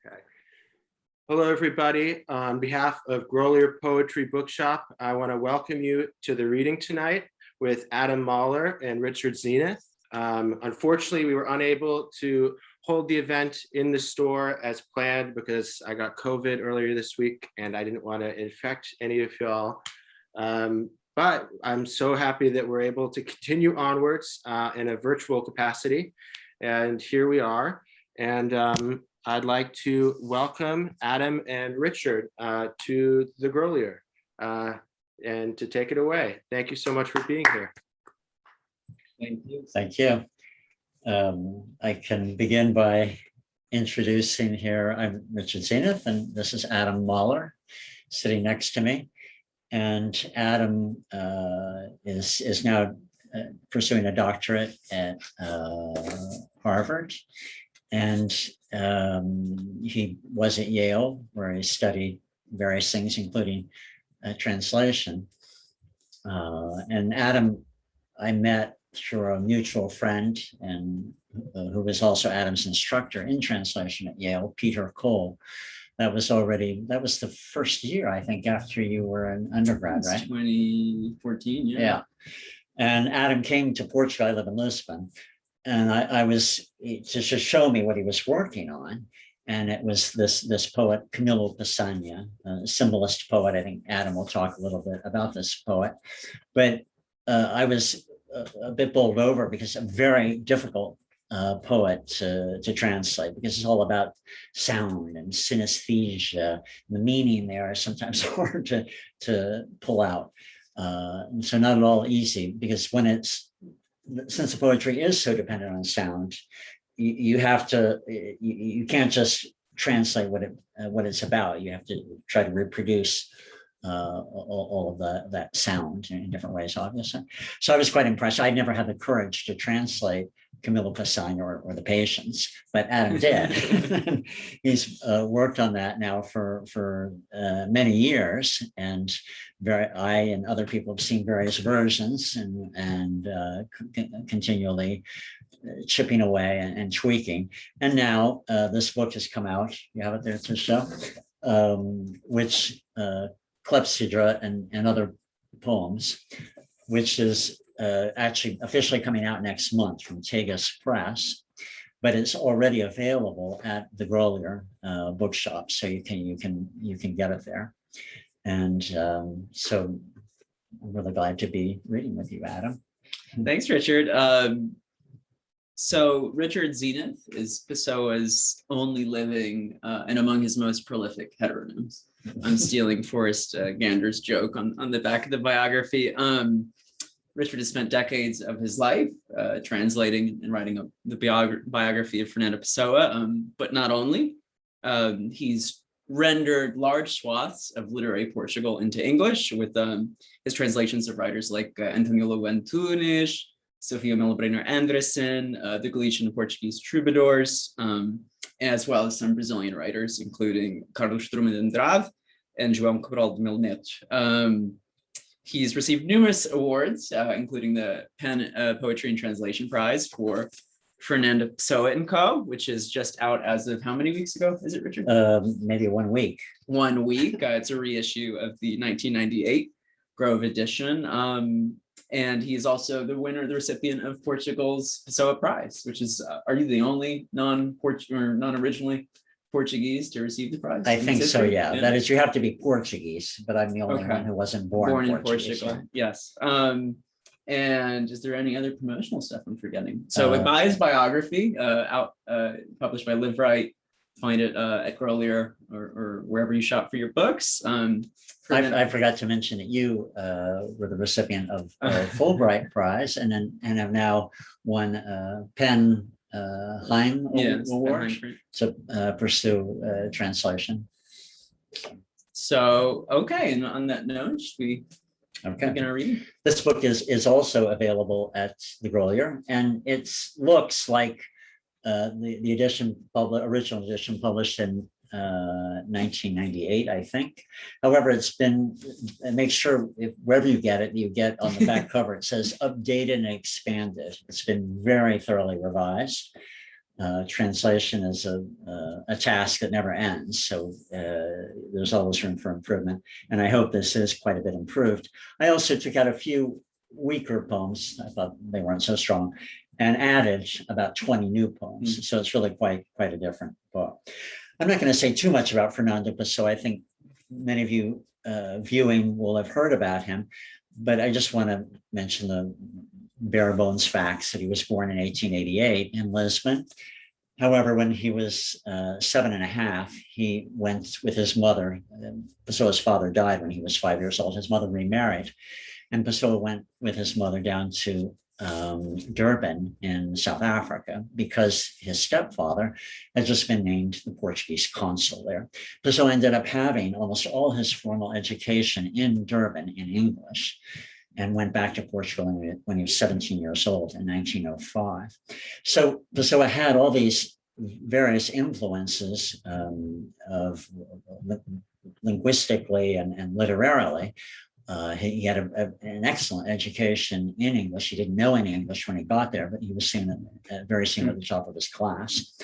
Okay. Hello, everybody. On behalf of Grolier Poetry Bookshop, I want to welcome you to the reading tonight with Adam Mahler and Richard Zenith. Unfortunately, we were unable to hold the event in the store as planned because I got COVID earlier this week and I didn't want to infect any of y'all. But I'm so happy that we're able to continue onwards in a virtual capacity. And here we are. And I'd like to welcome Adam and Richard to the Grolier and to take it away. Thank you so much for being here. Thank you. Thank you. I can begin by introducing here, I'm Richard Zenith, and this is Adam Mahler sitting next to me. And Adam is now pursuing a doctorate at Harvard. And he was at Yale, where he studied various things, including translation. And Adam, I met through a mutual friend, and who was also Adam's instructor in translation at Yale, Peter Cole. That was the first year, I think, after you were an undergrad, right? 2014, yeah. Yeah. And Adam came to Portugal. I live in Lisbon. And I was to show me what he was working on. And it was this poet, Camilo Pessanha, a symbolist poet. I think Adam will talk a little bit about this poet. But I was a bit bowled over because a very difficult poet to translate, because it's all about sound and synesthesia. The meaning there is sometimes hard to pull out. And so not at all easy, because since the poetry is so dependent on sound, you have to, you can't just translate what it's about. You have to try to reproduce all of that sound in different ways, obviously. So I was quite impressed. I'd never had the courage to translate Camilo Sagna or the Patience, but Adam did. He's worked on that now for many years, and I and other people have seen various versions and continually chipping away and tweaking. And now this book has come out. You have it there to show, which Clepsydra and other poems, which is actually officially coming out next month from Tagus Press, but it's already available at the Grolier bookshop, so you can get it there. And so I'm really glad to be reading with you, Adam. Thanks, Richard. So Richard Zenith is Pessoa's only living and among his most prolific heteronyms. I'm stealing Forrest Gander's joke on the back of the biography. Richard has spent decades of his life translating and writing the biography of Fernando Pessoa, but not only. He's rendered large swaths of literary Portugal into English with his translations of writers like António Antunes, Sophia de Mello Breyner Anderson, the Galician and Portuguese troubadours, as well as some Brazilian writers, including Carlos Drummond de Andrade and João Cabral de Neto. He's received numerous awards, including the Penn Poetry and Translation Prize for Fernando Pessoa Co, which is just out as of how many weeks ago? Is it, Richard? Maybe 1 week. 1 week. It's a reissue of the 1998 Grove edition. And he's also the recipient of Portugal's Pessoa Prize, which is, are you the only non-originally Portuguese to receive the prize? I think so, yeah. That is, you have to be Portuguese, but I'm the only one who wasn't born in Portugal. Right? Yes. And is there any other promotional stuff I'm forgetting? So buy his biography, published by Live Right. Find it at Grolier or wherever you shop for your books. I forgot to mention that you were the recipient of a Fulbright Prize, and have now won Penn Heim Award to pursue translation. So, okay, and on that note, we begin our reading. This book is also available at the Grolier, and it looks like the original edition published in 1998, I think. However, make sure wherever you get it, you get on the back cover, it says updated and expanded. It's been very thoroughly revised. translation is a task that never ends. So there's always room for improvement. And I hope this is quite a bit improved. I also took out a few weaker poems. I thought they weren't so strong, and added about 20 new poems. So it's really quite a different book. I'm not going to say too much about Fernando Pessoa. I think many of you viewing will have heard about him, but I just want to mention the bare bones facts that he was born in 1888 in Lisbon. However, when he was 7.5, he went with his mother. Pessoa's father died when he was 5 years old. His mother remarried, and Pessoa went with his mother down to Durban in South Africa because his stepfather had just been named the Portuguese consul there. Pessoa ended up having almost all his formal education in Durban in English, and went back to Portugal when he was 17 years old in 1905. So Pessoa had all these various influences of linguistically and literarily. He had an excellent education in English. He didn't know any English when he got there, but he was very seen at the top of his class.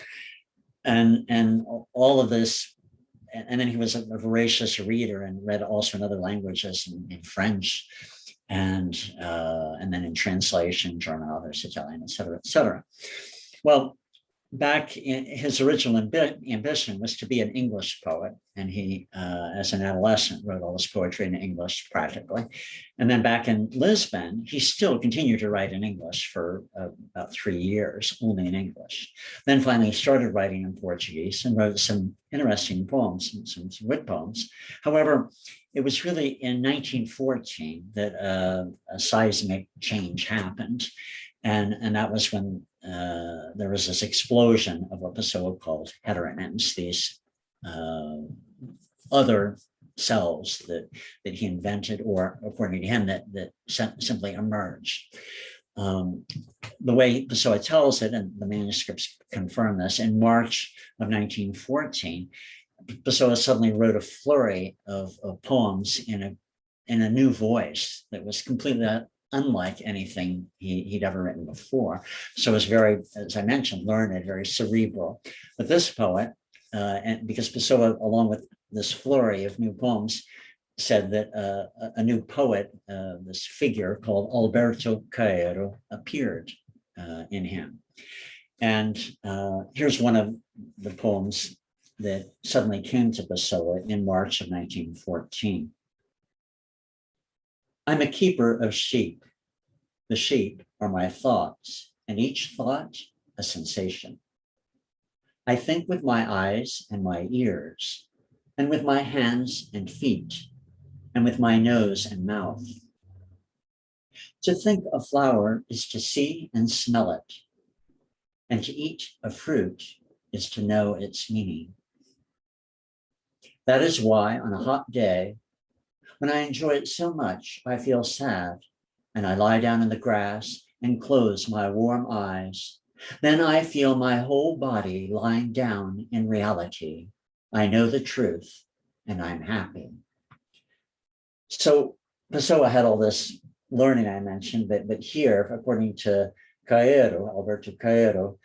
And all of this, and then he was a voracious reader and read also in other languages, in French, and then in translation, German, others, Italian, et cetera, et cetera. Well, back in his original ambition was to be an English poet. And he, as an adolescent, wrote all his poetry in English practically. And then back in Lisbon, he still continued to write in English for about 3 years, only in English. Then finally started writing in Portuguese and wrote some interesting poems, some wit poems. However, it was really in 1914 that a seismic change happened. And that was when there was this explosion of what Pessoa called heteronyms, these other selves that he invented, or according to him, that simply emerged. The way Pessoa tells it, and the manuscripts confirm this, in March of 1914, Pessoa suddenly wrote a flurry of poems in a new voice that was completely unlike anything he'd ever written before. So it was very, as I mentioned, learned, very cerebral. But this poet, and because Pessoa, along with this flurry of new poems, said that a new poet, this figure called Alberto Caeiro, appeared in him. And here's one of the poems that suddenly came to Pessoa in March of 1914. I'm a keeper of sheep. The sheep are my thoughts, and each thought a sensation. I think with my eyes and my ears, and with my hands and feet, and with my nose and mouth. To think a flower is to see and smell it, and to eat a fruit is to know its meaning. That is why on a hot day, when I enjoy it so much, I feel sad, and I lie down in the grass and close my warm eyes. Then I feel my whole body lying down in reality. I know the truth, and I'm happy. So Pessoa had all this learning I mentioned, but here, according to Caeiro, Alberto Caeiro,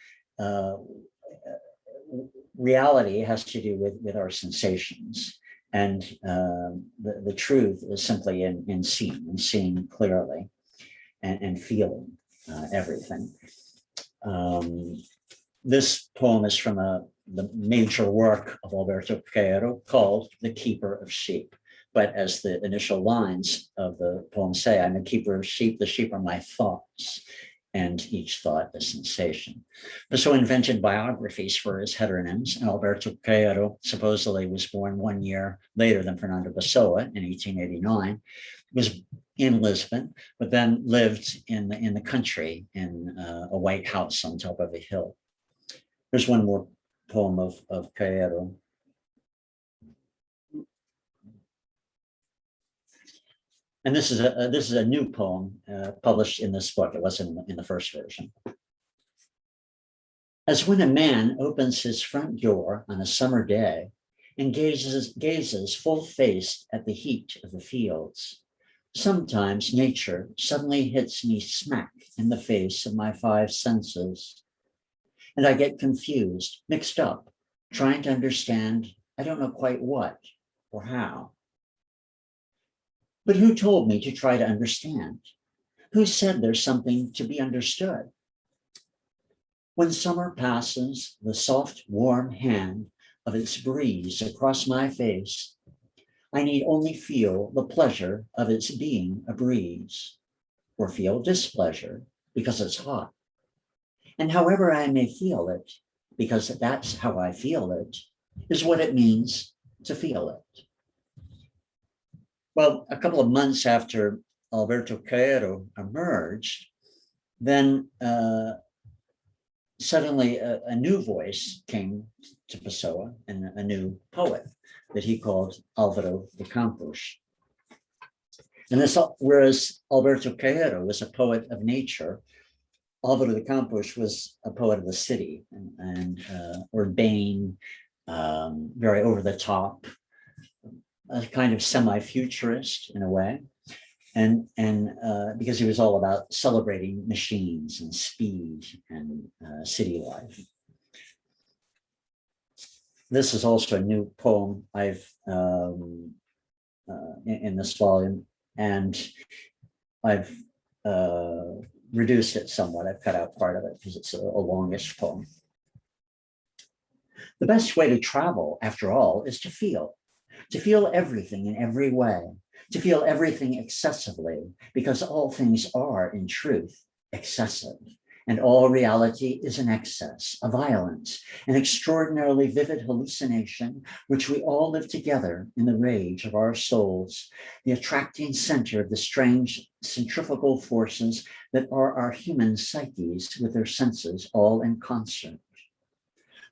reality has to do with our sensations. And the truth is simply in seeing clearly and feeling everything. This poem is from the major work of Alberto Caeiro called The Keeper of Sheep. But as the initial lines of the poem say, I'm a keeper of sheep, the sheep are my thoughts, and each thought a sensation. Pessoa invented biographies for his heteronyms, and Alberto Caeiro supposedly was born 1 year later than Fernando Pessoa in 1889, was in Lisbon, but then lived in the country in a white house on top of a hill. There's one more poem of Caeiro. And this is a new poem published in this book. It wasn't in the first version. As when a man opens his front door on a summer day and gazes full-faced at the heat of the fields, sometimes nature suddenly hits me smack in the face of my 5 senses. And I get confused, mixed up, trying to understand, I don't know quite what or how. But who told me to try to understand? Who said there's something to be understood? When summer passes, the soft, warm hand of its breeze across my face, I need only feel the pleasure of its being a breeze, or feel displeasure because it's hot. And however I may feel it, because that's how I feel it, is what it means to feel it. Well, a couple of months after Alberto Caeiro emerged, then suddenly a new voice came to Pessoa, and a new poet that he called Álvaro de Campos. And this, whereas Alberto Caeiro was a poet of nature, Álvaro de Campos was a poet of the city and urbane, very over the top, a kind of semi-futurist in a way. And because he was all about celebrating machines and speed and city life. This is also a new poem I've in this volume, and I've reduced it somewhat. I've cut out part of it because it's a longish poem. The best way to travel, after all, is to feel everything in every way, to feel everything excessively, because all things are, in truth, excessive, and all reality is an excess, a violence, an extraordinarily vivid hallucination, which we all live together in the rage of our souls, the attracting center of the strange centrifugal forces that are our human psyches with their senses all in concert.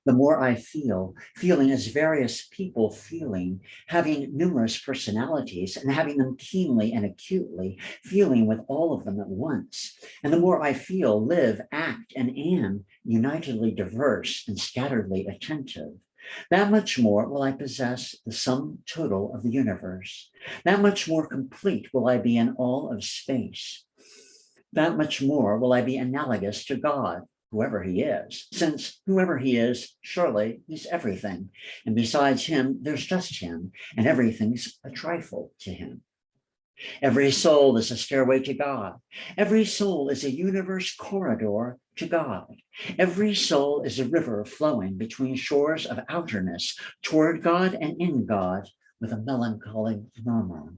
The more I feel, feeling as various people feeling, having numerous personalities and having them keenly and acutely, feeling with all of them at once. And the more I feel, live, act, and am unitedly diverse and scatteredly attentive, that much more will I possess the sum total of the universe. That much more complete will I be in all of space. That much more will I be analogous to God, whoever he is, since whoever he is, surely he's everything. And besides him, there's just him, and everything's a trifle to him. Every soul is a stairway to God. Every soul is a universe corridor to God. Every soul is a river flowing between shores of outerness toward God and in God with a melancholy murmur.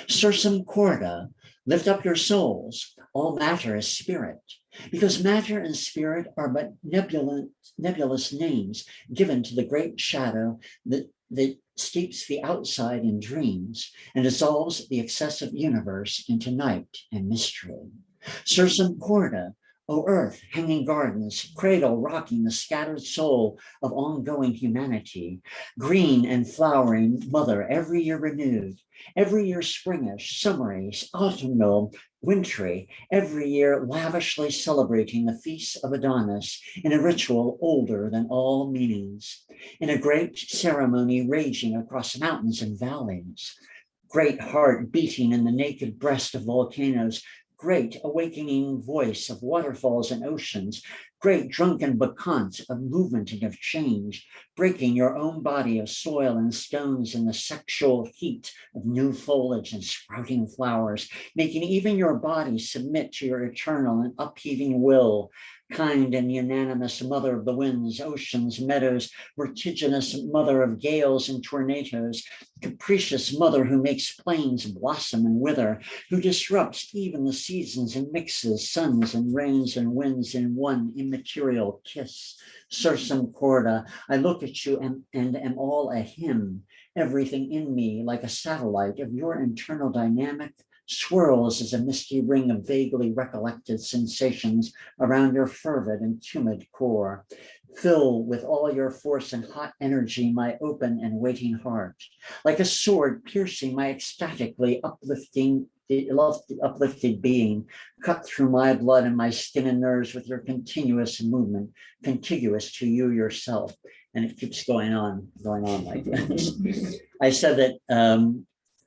Sursum corda, lift up your souls. All matter is spirit, because matter and spirit are but nebulous names given to the great shadow that steeps the outside in dreams and dissolves the excessive universe into night and mystery. Sursum corda, O earth, hanging gardens, cradle rocking the scattered soul of ongoing humanity, green and flowering mother, every year renewed, every year springish, summerish, autumnal, wintry, every year lavishly celebrating the feasts of Adonis in a ritual older than all meanings, in a great ceremony raging across mountains and valleys, great heart beating in the naked breast of volcanoes, great awakening voice of waterfalls and oceans, great drunken bacchant of movement and of change, breaking your own body of soil and stones in the sexual heat of new foliage and sprouting flowers, making even your body submit to your eternal and upheaving will, kind and unanimous mother of the winds, oceans, meadows, vertiginous mother of gales and tornadoes, capricious mother who makes plains blossom and wither, who disrupts even the seasons and mixes suns and rains and winds in one immaterial kiss. Sursum corda, I look at you and am all a hymn, everything in me like a satellite of your internal dynamic swirls as a misty ring of vaguely recollected sensations around your fervid and tumid core. Fill with all your force and hot energy my open and waiting heart, like a sword piercing my ecstatically uplifted being, cut through my blood and my skin and nerves with your continuous movement, contiguous to you yourself. And it keeps going on like this. I said that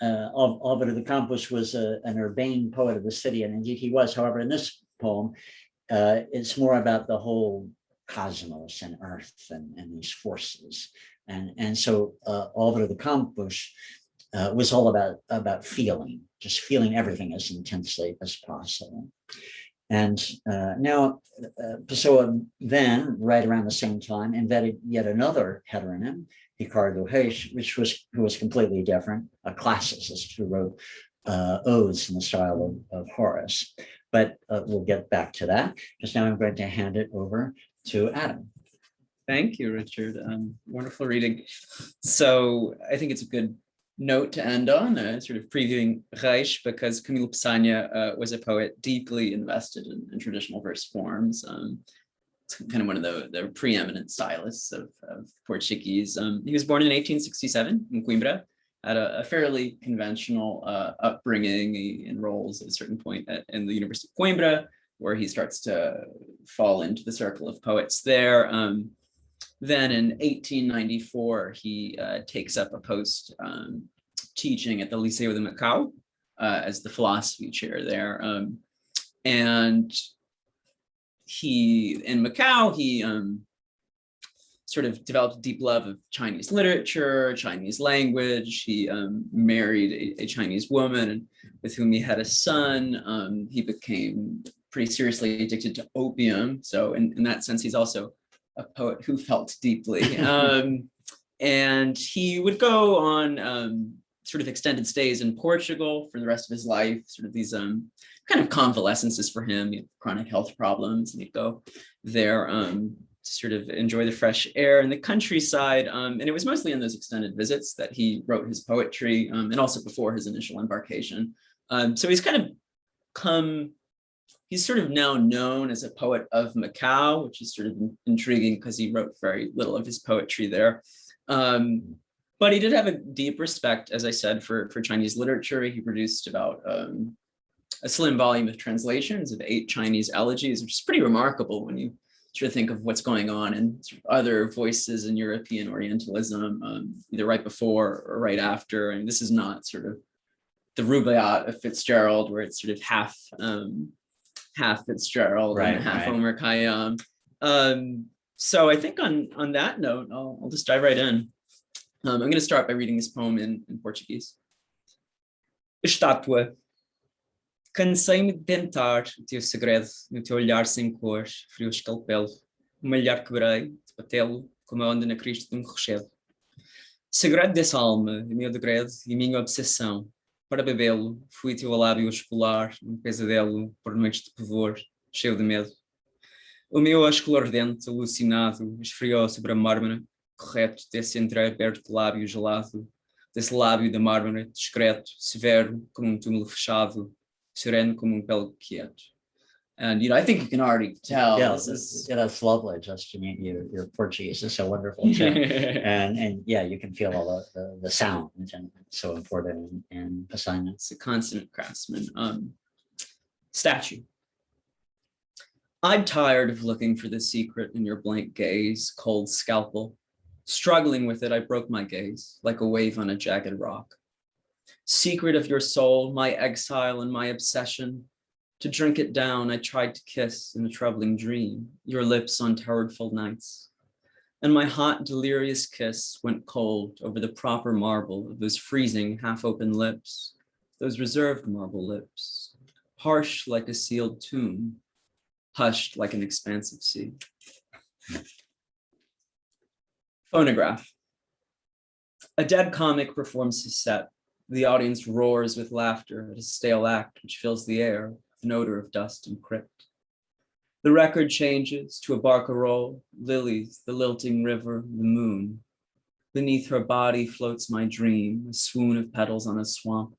Álvaro de Campos was an urbane poet of the city, and indeed he was. However, in this poem, it's more about the whole cosmos and earth and these forces. And so Over the Campus was all about feeling, just feeling everything as intensely as possible. And now Pessoa then, right around the same time, invented yet another heteronym, Ricardo Reis, who was completely different, a classicist who wrote odes in the style of Horace. But we'll get back to that, because now I'm going to hand it over to Adam. Thank you, Richard. Wonderful reading. So I think it's a good note to end on, sort of previewing Reis, because Camilo Pessanha was a poet deeply invested in traditional verse forms. It's kind of one of the preeminent stylists of Portuguese. He was born in 1867 in Coimbra, had a fairly conventional upbringing. He enrolls at a certain point in the University of Coimbra, where he starts to fall into the circle of poets there. Then in 1894, he takes up a post teaching at the Liceu de Macau as the philosophy chair there. And in Macau, he sort of developed a deep love of Chinese literature, Chinese language. He married a Chinese woman with whom he had a son. He became pretty seriously addicted to opium. So in that sense, he's also a poet who felt deeply. And he would go on sort of extended stays in Portugal for the rest of his life, sort of these kind of convalescences for him. He had chronic health problems, and he'd go there to sort of enjoy the fresh air in the countryside. And it was mostly in those extended visits that he wrote his poetry, and also before his initial embarkation. So he's sort of now known as a poet of Macau, which is sort of intriguing because he wrote very little of his poetry there. But he did have a deep respect, as I said, for Chinese literature. He produced about a slim volume of translations of 8 Chinese elegies, which is pretty remarkable when you sort of think of what's going on in sort of other voices in European Orientalism, either right before or right after. And this is not sort of the Rubaiyat of Fitzgerald, where it's sort of half Fitzgerald and half Omar Khayyam. So I think on that note, I'll just dive right in. I'm going to start by reading this poem in Portuguese. Estátua. Cansei-me de tentar o teu segredo no teu olhar sem cor, frio escalpelo. Uma olhar quebrei, de batê-lo, como a onda na crista de rochedo. Segredo dessa alma, meu degredo e minha obsessão. Para bebê-lo, fui teu lábio escolar, um pesadelo, por noites de pavor, cheio de medo. O meu ósculo ardente, alucinado, esfriou sobre a mármore, correto desse entreaberto lábio gelado, desse lábio da mármore, discreto, severo, como um túmulo fechado, sereno como pelo quieto. And, I think you can already tell. Yeah, that's lovely, Justin. Your Portuguese is so wonderful too. and yeah, you can feel all the sound, and it's so important in Pessanha. It's a consummate craftsman. Statue. I'm tired of looking for the secret in your blank gaze, cold scalpel. Struggling with it, I broke my gaze, like a wave on a jagged rock. Secret of your soul, my exile and my obsession. To drink it down, I tried to kiss in a troubling dream, your lips on towered-full nights. And my hot, delirious kiss went cold over the proper marble of those freezing, half-open lips, those reserved marble lips, harsh like a sealed tomb, hushed like an expansive sea. Phonograph. A dead comic performs his set. The audience roars with laughter at a stale act which fills the air with an odor of dust and crypt. The record changes to a barcarolle, lilies, the lilting river, the moon. Beneath her body floats my dream, a swoon of petals on a swamp.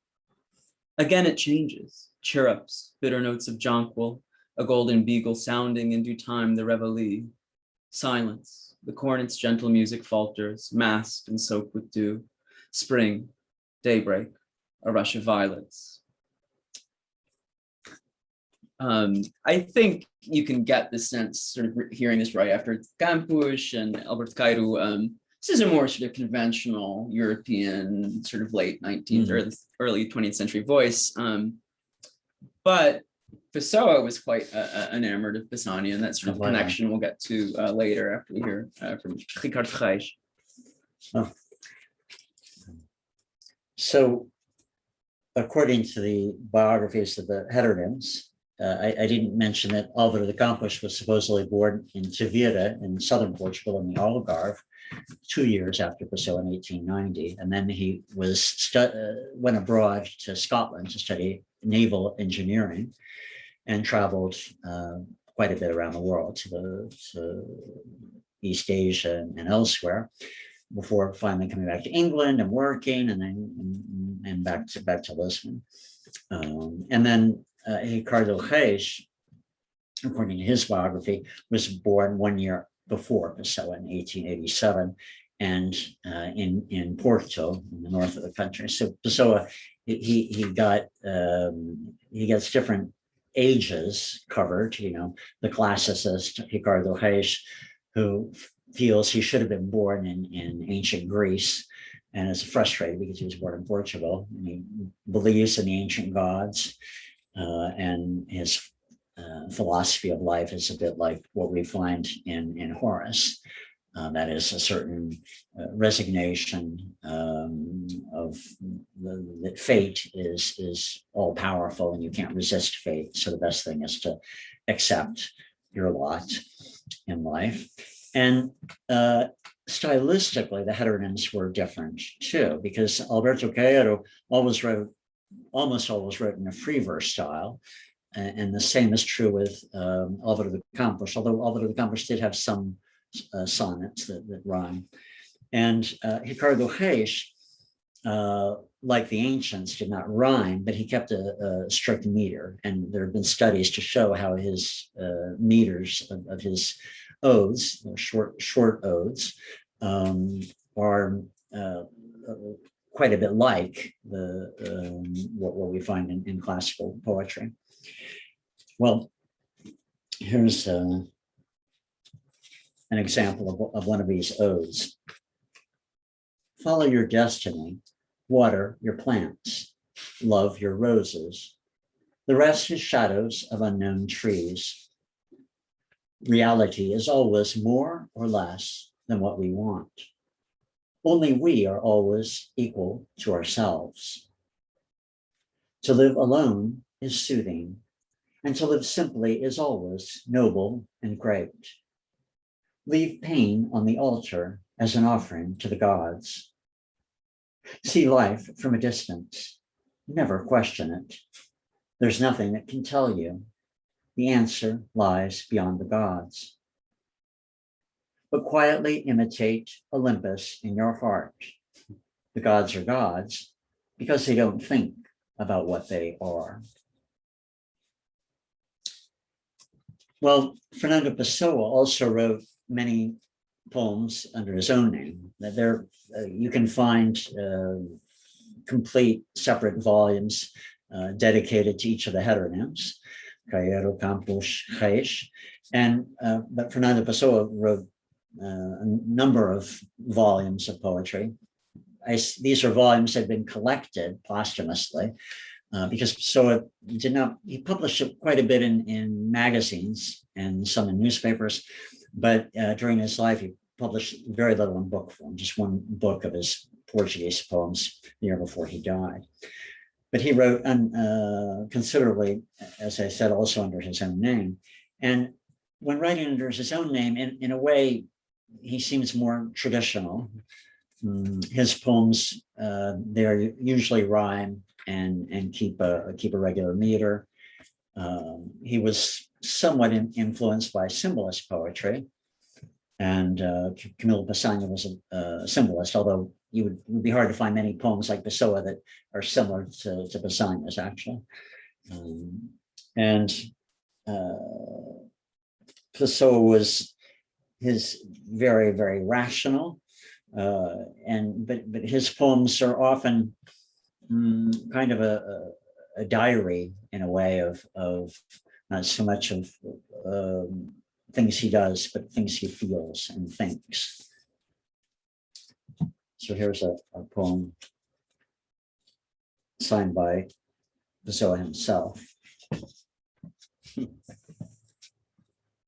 Again it changes, chirrups, bitter notes of jonquil, a golden beagle sounding in due time the reveille. Silence, the cornet's gentle music falters, masked and soaked with dew. Spring, daybreak, a rush of violets. I think you can get the sense, sort of hearing this right after Campos and Albert Cairo. This is a more sort of conventional European, sort of late 19th, early 20th century voice. But Pessoa was quite enamored of Pessanha, and that sort of Wow. connection we'll get to later after we hear from Ricardo Reis. Oh. So, according to the biographies of the heteronyms, I didn't mention that Álvaro de Campos was supposedly born in Tavira in southern Portugal in the Algarve 2 years after Pessoa in 1890. And then he went abroad to Scotland to study naval engineering and traveled quite a bit around the world to East Asia and elsewhere, before finally coming back to England and working, and then back to Lisbon. And then Ricardo Reis, according to his biography, was born 1 year before Pessoa in 1887, and in Porto, in the north of the country. So Pessoa, he gets different ages covered. You know, the classicist Ricardo Reis, who feels he should have been born in ancient Greece and is frustrated because he was born in Portugal. And he believes in the ancient gods, and his philosophy of life is a bit like what we find in Horace. That is a certain resignation of that fate is all powerful and you can't resist fate. So the best thing is to accept your lot in life. And stylistically, the heteronyms were different too, because Alberto Caeiro almost always wrote in a free verse style. And the same is true with Álvaro de Campos, although Álvaro de Campos did have some sonnets that rhyme. And Ricardo Reis, like the ancients, did not rhyme, but he kept a strict meter. And there have been studies to show how his meters of his odes, short odes, are quite a bit like what we find in classical poetry. Well, here's an example of one of these odes. Follow your destiny, water your plants, love your roses. The rest is shadows of unknown trees. Reality is always more or less than what we want. Only we are always equal to ourselves. To live alone is soothing, and to live simply is always noble and great. Leave pain on the altar as an offering to the gods. See life from a distance. Never question it. There's nothing that can tell you. The answer lies beyond the gods. But quietly imitate Olympus in your heart. The gods are gods because they don't think about what they are. Well, Fernando Pessoa also wrote many poems under his own name. There, you can find complete separate volumes dedicated to each of the heteronyms, Caeiro, Campos, Reis, but Fernando Pessoa wrote a number of volumes of poetry. These are volumes that had been collected posthumously because Pessoa he published quite a bit in magazines and some in newspapers, but during his life, he published very little in book form, just one book of his Portuguese poems the year before he died. But he wrote considerably, as I said, also under his own name. And when writing under his own name, in a way, he seems more traditional. His poems, they usually rhyme and keep a regular meter. He was somewhat influenced by symbolist poetry, and Camilo Sagna was a symbolist, although it would be hard to find many poems like Pessoa that are similar to Pessanha's, actually. Pessoa was very, very rational, but his poems are often kind of a diary in a way of not so much of things he does, but things he feels and thinks. So here's a poem signed by Pessoa himself.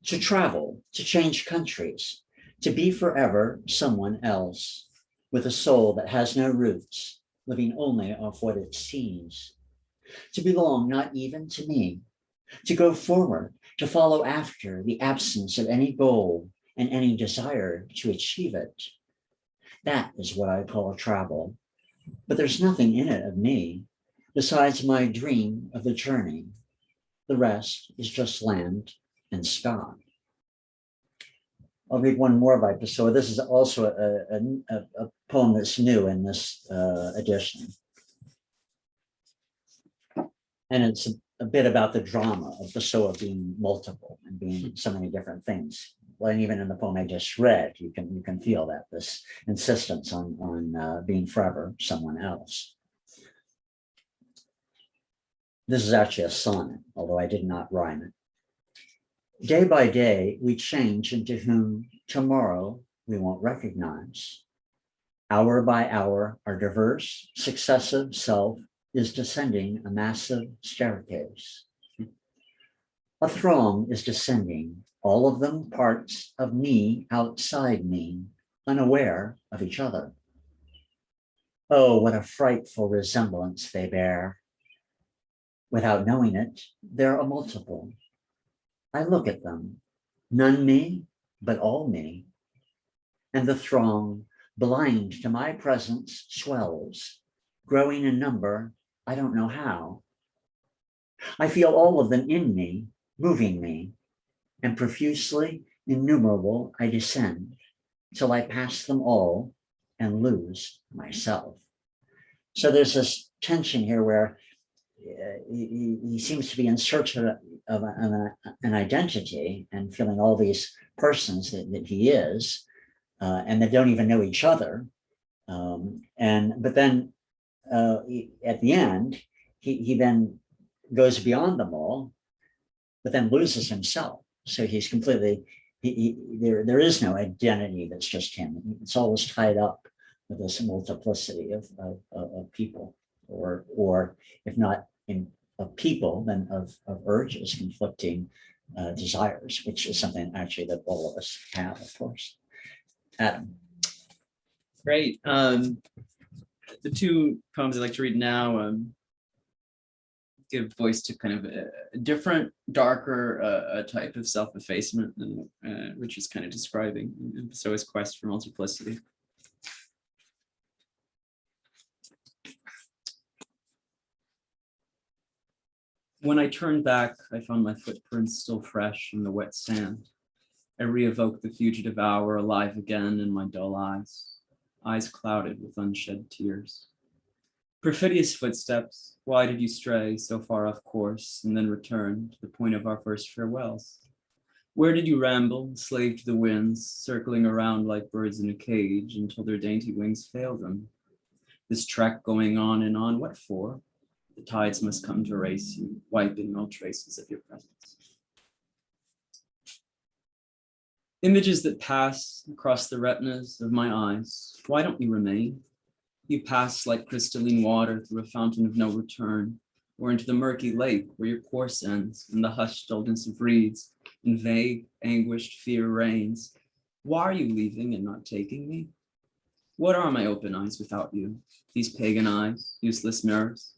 To travel, to change countries, to be forever someone else, with a soul that has no roots, living only off what it sees. To belong not even to me, to go forward, to follow after the absence of any goal and any desire to achieve it. That is what I call travel. But there's nothing in it of me, besides my dream of the journey. The rest is just land and sky. I'll read one more by Pessoa. This is also a poem that's new in this edition. And it's a bit about the drama of Pessoa being multiple and being so many different things. Well, and even in the poem I just read, you can feel that, this insistence on being forever someone else. This is actually a sonnet, although I did not rhyme it. Day by day, we change into whom tomorrow we won't recognize. Hour by hour, our diverse, successive self is descending a massive staircase. A throng is descending, all of them parts of me outside me, unaware of each other. Oh, what a frightful resemblance they bear. Without knowing it, they're a multiple. I look at them, none me, but all me. And the throng, blind to my presence, swells, growing in number, I don't know how. I feel all of them in me, moving me, and profusely innumerable I descend, till I pass them all and lose myself. So there's this tension here where he seems to be in search of an identity and feeling all these persons that he is, and that don't even know each other. But then at the end, he then goes beyond them all, but then loses himself. So he's completely, there is no identity that's just him. It's always tied up with this multiplicity of people, or if not of people, then of urges, conflicting desires, which is something actually that all of us have, of course. Adam. Great. The two poems I'd like to read now give voice to kind of a different, darker type of self-effacement, which is kind of describing Pessoa's quest for multiplicity. When I turned back, I found my footprints still fresh in the wet sand. I re-evoked the fugitive hour alive again in my dull eyes clouded with unshed tears. Perfidious footsteps, why did you stray so far off course and then return to the point of our first farewells? Where did you ramble, slave to the winds, circling around like birds in a cage until their dainty wings failed them? This trek going on and on, what for? The tides must come to erase you, wiping all traces of your presence. Images that pass across the retinas of my eyes, why don't you remain? You pass like crystalline water through a fountain of no return, or into the murky lake where your course ends, and the hushed dullness of reeds, and vague, anguished fear reigns. Why are you leaving and not taking me? What are my open eyes without you? These pagan eyes, useless mirrors,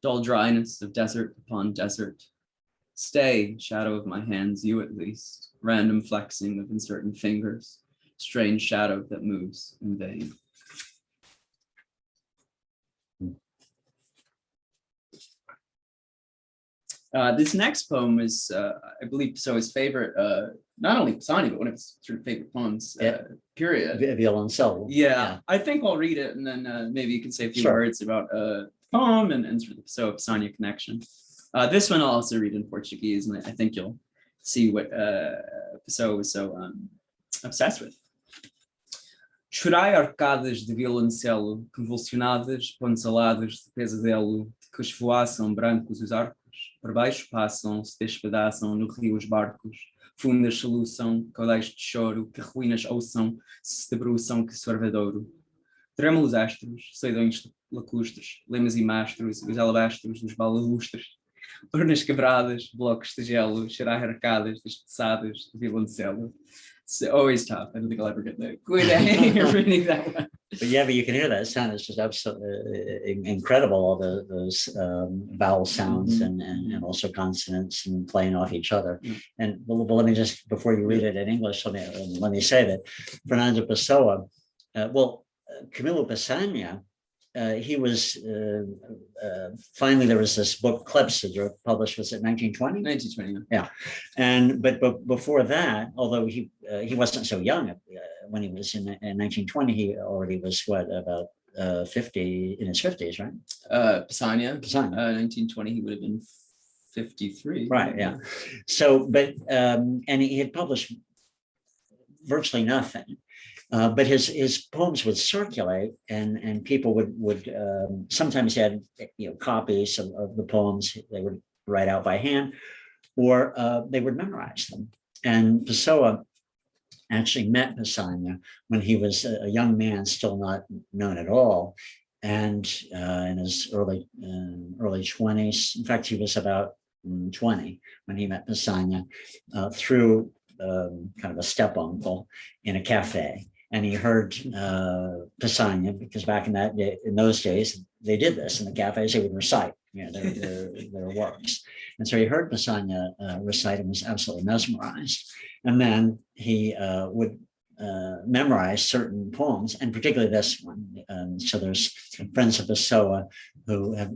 dull dryness of desert upon desert. Stay, shadow of my hands, you at least, random flexing of uncertain fingers, strange shadow that moves in vain. This next poem is, I believe, Pessoa's favorite, not only Pessanha, but one of his sort of favorite poems, period. Violoncelo. Yeah, I think I'll read it, and then maybe you can say a few Sure. words about the poem and sort of the Pessoa-Pessanha connection. This one I'll also read in Portuguese, and I think you'll see what Pessoa was so obsessed with. Chorai arcadas de violoncelo, convulsionadas, ponçaladas de pesadelo, que esvoaçam brancos os arcos, por baixo passam, se despedaçam no rio os barcos, fundas soluçam, caudais de choro, que ruínas ouçam, se debruçam que sorvedouro. Trêmulos astros, soidões lacustres, lemas e mastros, os alabastros dos balalustres, urnas quebradas, blocos de gelo, cheirar arcadas, despeçadas, violoncelo. It's always tough. I don't think I'll ever get the good at reading that one. But yeah, but you can hear that sound. It's just absolutely incredible. All those vowel sounds and also consonants and playing off each other. And well, let me just, before you read it in English, let me say that Fernando Pessoa, Camilo Sagna, he was finally, there was this book Clepsydra published, was it 1920? 1920. Yeah, but before that, although he wasn't so young when he was in 1920, he already was about 50, in his 50s, right? Pessanha, 1920, he would have been 53. Right, yeah. So, but and he had published virtually nothing. But his poems would circulate, and people would sometimes had copies of the poems they would write out by hand, or they would memorize them. And Pessoa actually met Pessanha when he was a young man, still not known at all, and in his early 20s. In fact, he was about 20 when he met Pessanha through kind of a step uncle in a cafe. And he heard Pessanha, because back in those days, they did this in the cafes. They would recite, their works. And so he heard Pessanha recite and was absolutely mesmerized. And then he would memorize certain poems, and particularly this one. So there's friends of Pessoa who have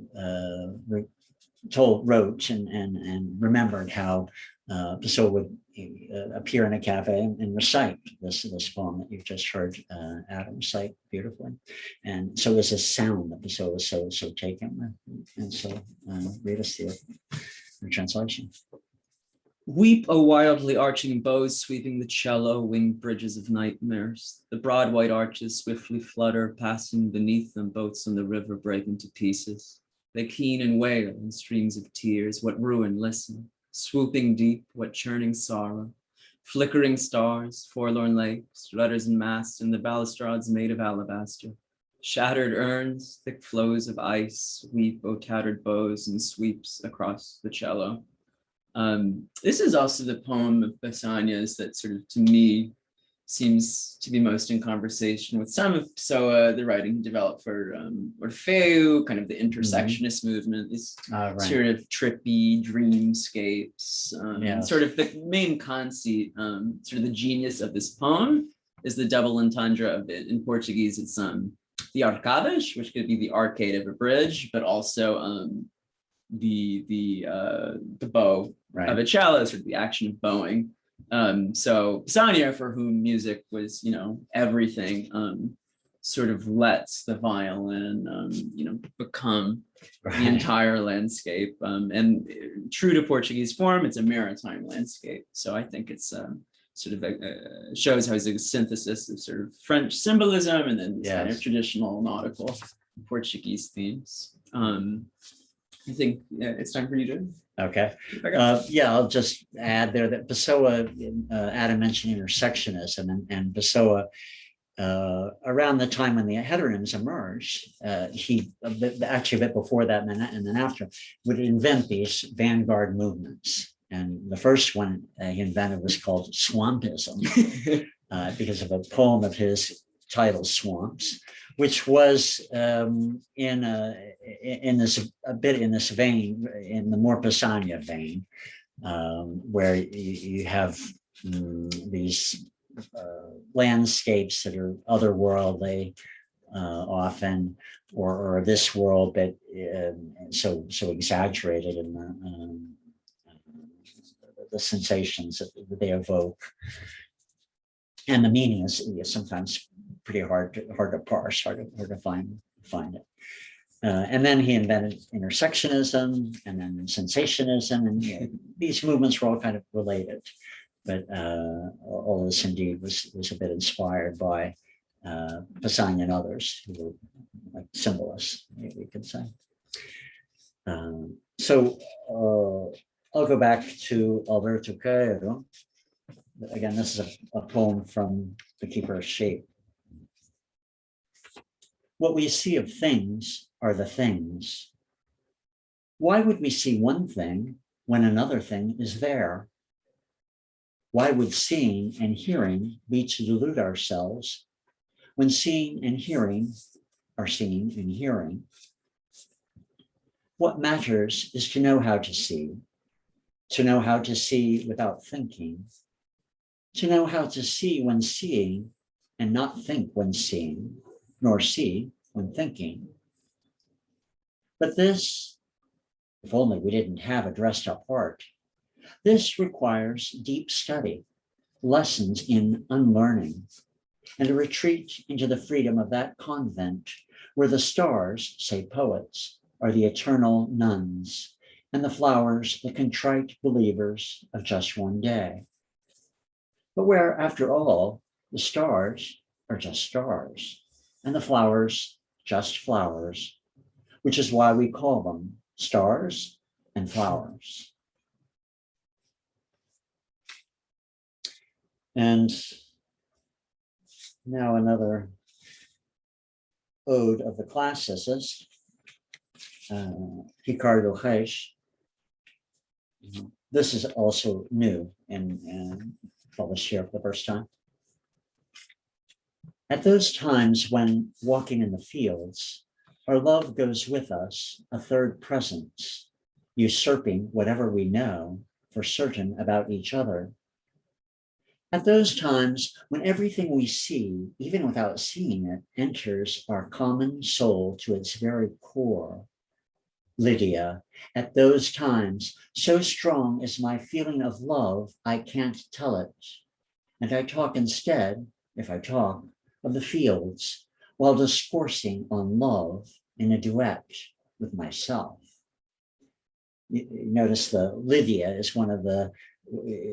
wrote and remembered how Pessoa would appear in a cafe and recite this poem that you've just heard Adam recite beautifully. And so was this sound that Pessoa was so taken with. And so read us the translation. Weep, O wildly arching bows sweeping the cello, winged bridges of nightmares. The broad white arches swiftly flutter, passing beneath them boats on the river break into pieces. They keen and wail in streams of tears, what ruin listen. Swooping deep, what churning sorrow, flickering stars, forlorn lakes, rudders and masts, and the balustrades made of alabaster. Shattered urns, thick flows of ice, weep, O tattered bows, and sweeps across the cello. This is also the poem of Pessanha's that sort of, to me, seems to be most in conversation with some of Pessoa, the writing he developed for Orfeu, kind of the intersectionist movement, these sort of trippy dreamscapes. Sort of the main conceit, sort of the genius of this poem is the double entendre of it. In Portuguese, it's the arcadas, which could be the arcade of a bridge, but also the bow of a cello, sort of the action of bowing. So Pessanha, for whom music was, everything, sort of lets the violin, become the entire landscape. And true to Portuguese form, it's a maritime landscape. So I think it's sort of shows how it's a synthesis of sort of French symbolism and then kind of traditional nautical Portuguese themes. I think it's time for you to. Okay. I'll just add there that Pessoa, Adam mentioned intersectionism, and Pessoa, around the time when the heteronyms emerged, he actually a bit before that and then after would invent these vanguard movements. And the first one he invented was called Swampism, because of a poem of his titled Swamps, which was in this vein, in the more Pessanha vein, where you have these landscapes that are otherworldly, often, or this world, but so exaggerated in the sensations that they evoke, and the meaning is sometimes pretty hard to parse, hard to find it. And then he invented intersectionism and then sensationism, and these movements were all kind of related. But all this indeed was a bit inspired by Pessanha and others who were like symbolists, we could say. So I'll go back to Alberto Cairo. Again, this is a poem from The Keeper of Sheep. What we see of things are the things. Why would we see one thing when another thing is there? Why would seeing and hearing be to delude ourselves when seeing and hearing are seeing and hearing? What matters is to know how to know how to see without thinking, to know how to see when seeing and not think when seeing, nor see when thinking. But this, if only we didn't have a dressed up heart, this requires deep study, lessons in unlearning, and a retreat into the freedom of that convent where the stars, say poets, are the eternal nuns, and the flowers the contrite believers of just one day. But where, after all, the stars are just stars, and the flowers just flowers, which is why we call them stars and flowers. And now another ode of the classicist, Ricardo Reis. This is also new and published here for the first time. At those times when walking in the fields, our love goes with us, a third presence, usurping whatever we know for certain about each other. At those times when everything we see, even without seeing it, enters our common soul to its very core. Lydia, at those times, so strong is my feeling of love, I can't tell it. And I talk instead, if I talk, of the fields, while discoursing on love in a duet with myself. You notice the Lydia is one of the,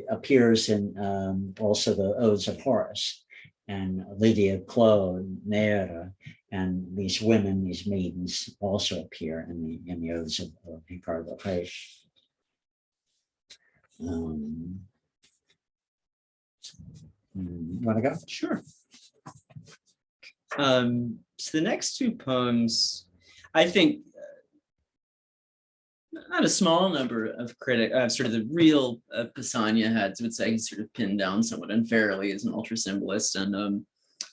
appears in also the Odes of Horace, and Lydia, Claude, Nera, and these women, these maidens also appear in the Odes of Ricardo Reis. Want to go? Sure. So the next two poems, I think, not a small number of critics, sort of the real Pessanha heads would say he's sort of pinned down somewhat unfairly as an ultra symbolist, and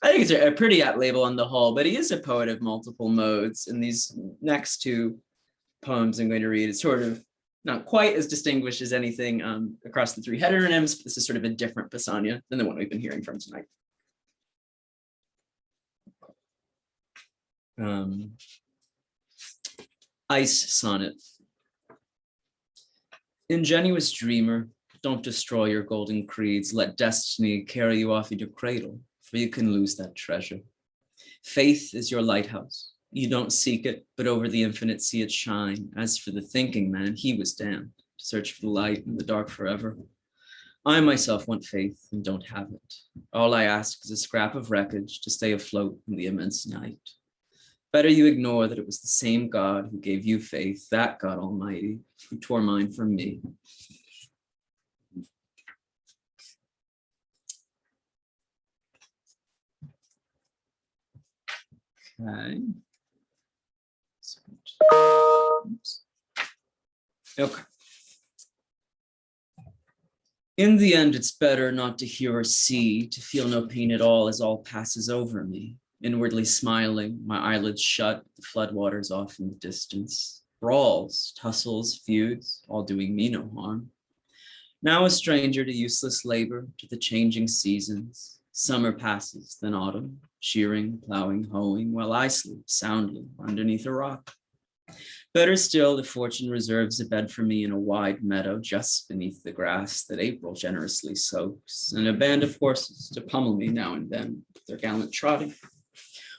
I think it's a pretty apt label on the whole. But he is a poet of multiple modes, and these next two poems I'm going to read is sort of not quite as distinguished as anything across the three heteronyms, but this is sort of a different Pessanha than the one we've been hearing from tonight. Ice Sonnet. Ingenuous dreamer, don't destroy your golden creeds. Let destiny carry you off in your cradle, for you can lose that treasure. Faith is your lighthouse. You don't seek it, but over the infinite see it shine. As for the thinking man, he was damned to search for the light in the dark forever. I myself want faith and don't have it. All I ask is a scrap of wreckage to stay afloat in the immense night. Better you ignore that it was the same God who gave you faith, that God Almighty, who tore mine from me. Okay. Oops. Okay. In the end, it's better not to hear or see, to feel no pain at all as all passes over me. Inwardly smiling, my eyelids shut, the floodwaters off in the distance. Brawls, tussles, feuds, all doing me no harm. Now a stranger to useless labor, to the changing seasons. Summer passes, then autumn, shearing, plowing, hoeing, while I sleep soundly underneath a rock. Better still, if fortune reserves a bed for me in a wide meadow just beneath the grass that April generously soaks, and a band of horses to pummel me now and then with their gallant trotting.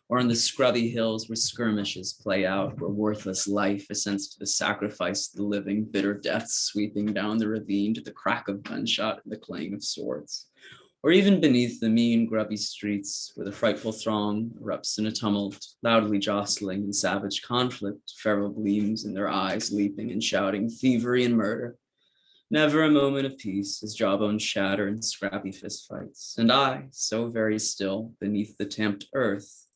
Or on the scrubby hills where skirmishes play out, where worthless life assents to the sacrifice of the living, bitter deaths sweeping down the ravine to the crack of gunshot and the clang of swords. Or even beneath the mean, grubby streets, where the frightful throng erupts in a tumult, loudly jostling in savage conflict, feral gleams in their eyes, leaping and shouting thievery and murder. Never a moment of peace as jawbones shatter in scrappy fistfights. And I, so very still, beneath the tamped earth,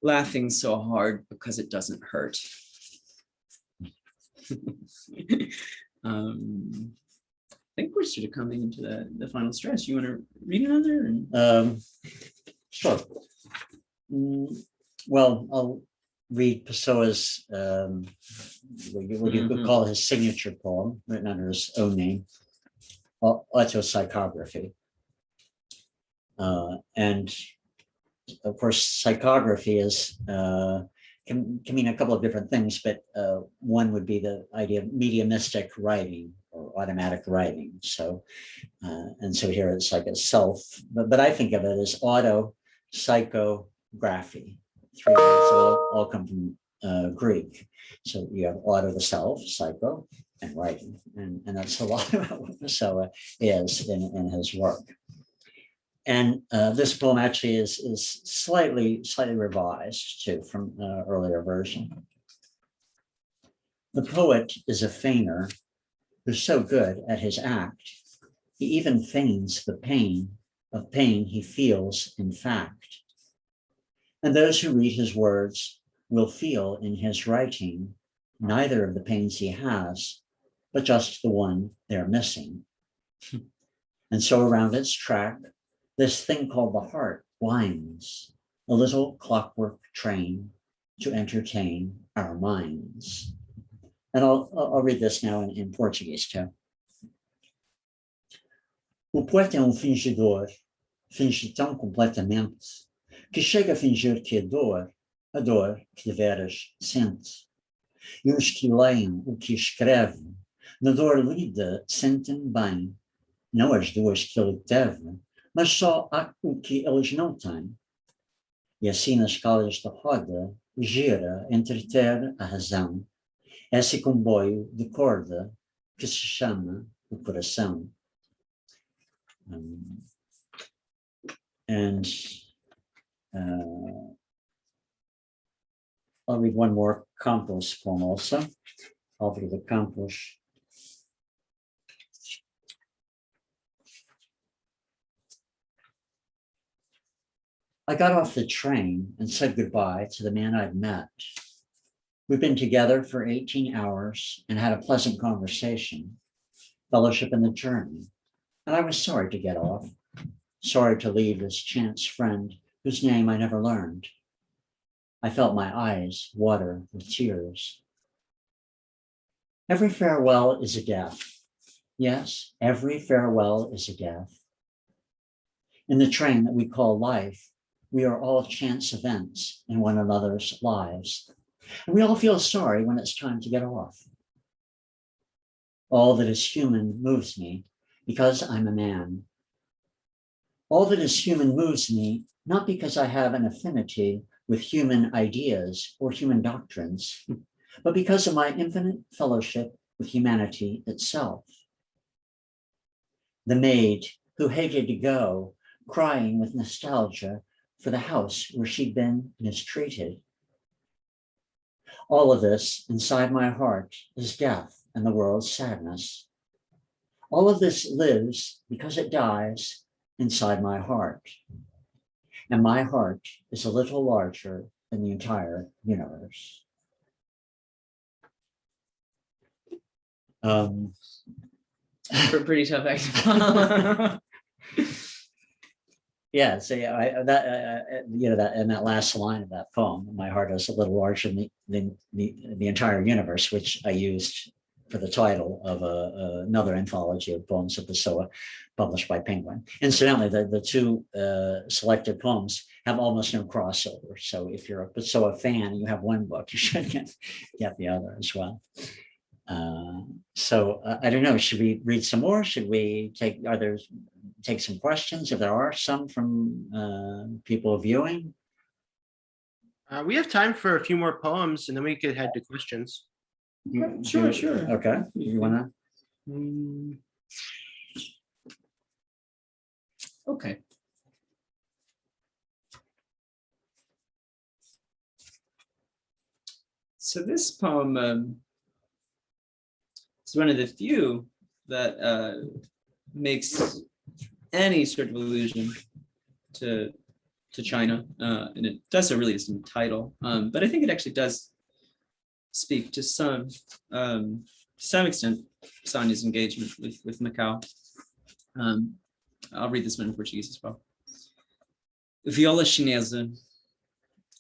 laughing so hard because it doesn't hurt. I think we're sort of coming into the final stretch. You want to read another? Sure. Well, I'll read Pessoa's, what you could call his signature poem, written under his own name, Autopsychography. And of course, psychography is can mean a couple of different things, but one would be the idea of mediumistic writing or automatic writing. So, and so here it's like a self, but I think of it as auto-psychography. Three words all come from Greek. So you have auto, the self, psycho, and writing. And that's a lot about what Pessoa is in his work. And this poem actually is slightly revised too from an earlier version. The poet is a feigner who's so good at his act, he even feigns the pain he feels in fact. And those who read his words will feel in his writing neither of the pains he has, but just the one they're missing. And so around its track, this thing called the heart winds, a little clockwork train to entertain our minds. And I'll read this now in Portuguese too. O poeta é fingidor, finge tão completamente, que chega a fingir que a dor que deveras sente. E os que leem o que escreve, na dor lida sentem bem, não as duas que ele teve, mas só o que eles não têm. E assim nas calhas da roda, gira entre ter a razão, esse comboio de corda que se chama o coração. And I'll read one more Campos poem also, Álvaro de Campos. I got off the train and said goodbye to the man I'd met. We've been together for 18 hours and had a pleasant conversation, fellowship in the journey. And I was sorry to get off, sorry to leave this chance friend whose name I never learned. I felt my eyes water with tears. Every farewell is a death. Yes, every farewell is a death. In the train that we call life, we are all chance events in one another's lives. And we all feel sorry when it's time to get off. All that is human moves me because I'm a man. All that is human moves me not because I have an affinity with human ideas or human doctrines, but because of my infinite fellowship with humanity itself. The maid who hated to go, crying with nostalgia for the house where she'd been mistreated. All of this inside my heart is death and the world's sadness. All of this lives because it dies inside my heart. And my heart is a little larger than the entire universe. Pretty tough act to follow. Yeah, so that in that last line of that poem, my heart is a little larger than the entire universe, which I used for the title of another anthology of poems of Pessoa, published by Penguin. Incidentally, the two selected poems have almost no crossover. So if you're a Pessoa fan and you have one book, you should get the other as well. So I don't know, should we read some more? Should we take some questions if there are some from people viewing? We have time for a few more poems and then we could head to questions. Sure. Okay, you wanna? Okay. So this poem is one of the few that makes any sort of allusion to China, and it does so really as a title, but I think it actually does speak to some extent, Pessanha's engagement with Macau. I'll read this one in Portuguese as well. Viola chinesa.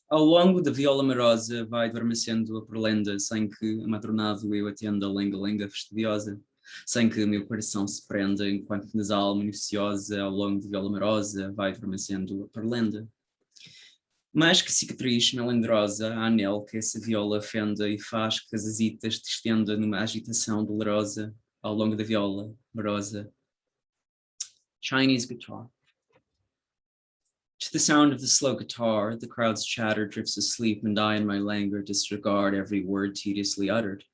Ao longo da viola amorosa vai adormecendo a prolenda, sem que, amadronado, eu atenda a lenga-lenga fastidiosa, sem que meu coração se prenda, enquanto nas alma minuciosa, ao longo da viola amorosa, vai adormecendo a prolenda. Mais que cicatriz melindrosa, a anel que essa viola fenda e faz que as azitas te estenda numa agitação dolorosa, ao longo da viola amorosa. Chinese guitar. To the sound of the slow guitar, the crowd's chatter drifts asleep, and I in my languor disregard every word tediously uttered.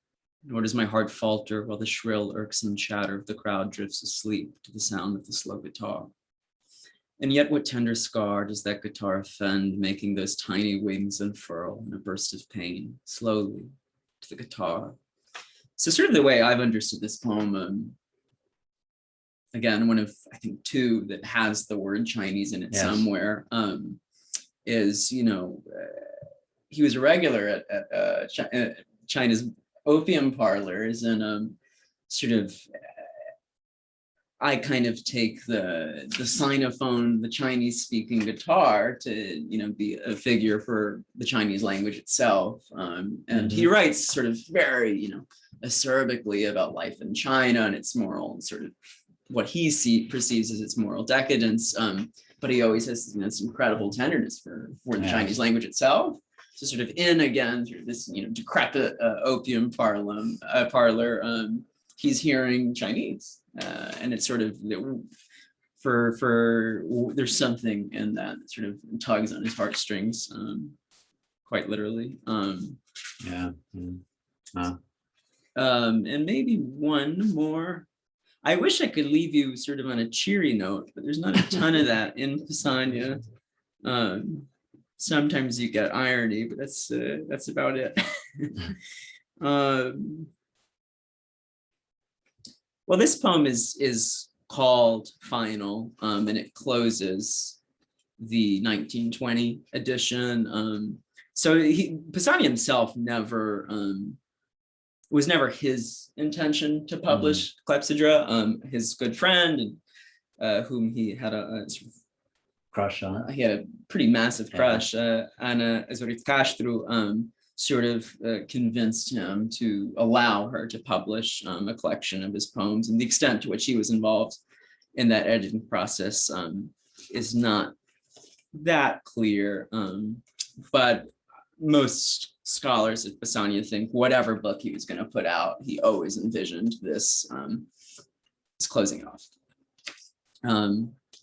Nor does my heart falter while the shrill, irksome chatter of the crowd drifts asleep to the sound of the slow guitar. And yet what tender scar does that guitar offend, making those tiny wings unfurl in a burst of pain, slowly to the guitar. So sort of the way I've understood this poem, again, one of, I think, two that has the word Chinese in it somewhere, is, he was a regular at China's opium parlors, and sort of, I kind of take the sinophone, the Chinese speaking guitar to, be a figure for the Chinese language itself. And he writes sort of very, acerbically about life in China and its moral and sort of what he perceives as its moral decadence, but he always has this incredible tenderness for the Chinese language itself. So sort of in again through this decrepit opium parlor, he's hearing Chinese, and it's sort of for there's something in that sort of tugs on his heartstrings, quite literally. And maybe one more. I wish I could leave you sort of on a cheery note, but there's not a ton of that in Pessanha. Sometimes you get irony, but that's about it. Well, this poem is called Final, and it closes the 1920 edition. So Pessanha himself was never his intention to publish Clepsydra. His good friend, and whom he had a sort of crush on. He had a pretty massive crush. Ana Azorit Castro sort of convinced him to allow her to publish a collection of his poems, and the extent to which he was involved in that editing process is not that clear. But most scholars of Pessanha think whatever book he was going to put out, he always envisioned this closing off.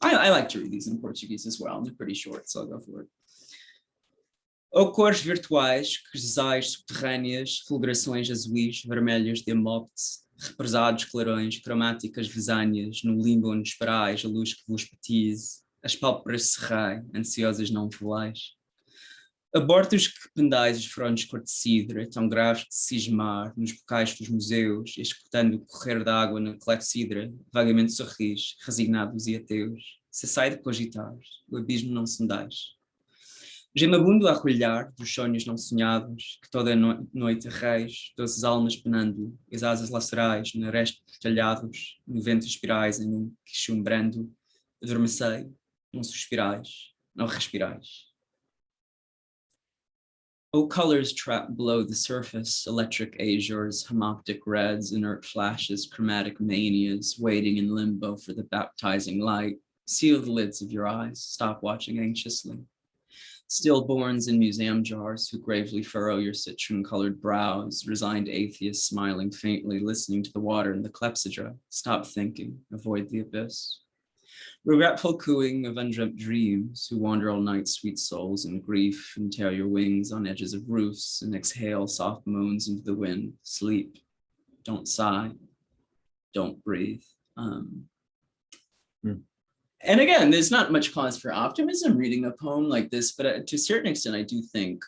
I like to read these in Portuguese as well. They're pretty short, so I'll go for it. Ou cores virtuais, crisais subterrâneas, fulgurações azuis, vermelhas de amopte, represados clarões, cromáticas vesâneas, no limbo onde esperais a luz que vos petize, as pálpebras cerrai, ansiosas não velais. Abortos que pendais os frontes cor de cidra, tão graves de cismar, nos bocais dos museus, escutando o correr da água na clepsydra, vagamente sorris, resignados e ateus, cessai de cogitar, o abismo não sondais. Gemabundo a arrulhar dos sonhos não sonhados, que toda noite reis, doces almas penando, as asas lacerais, na resta dos talhados, no vento espirais, em um quixumbrando, adormecei, não suspirais, não respirais. Oh, colors trapped below the surface, electric azures, hemoptic reds, inert flashes, chromatic manias, waiting in limbo for the baptizing light. Seal the lids of your eyes, stop watching anxiously. Stillborns in museum jars who gravely furrow your citron-colored brows, resigned atheists smiling faintly, listening to the water in the clepsydra. Stop thinking, avoid the abyss. Regretful cooing of undreamt dreams who wander all night, sweet souls in grief, and tear your wings on edges of roofs and exhale soft moans into the wind. Sleep, don't sigh, don't breathe. And again, there's not much cause for optimism reading a poem like this, but to a certain extent, I do think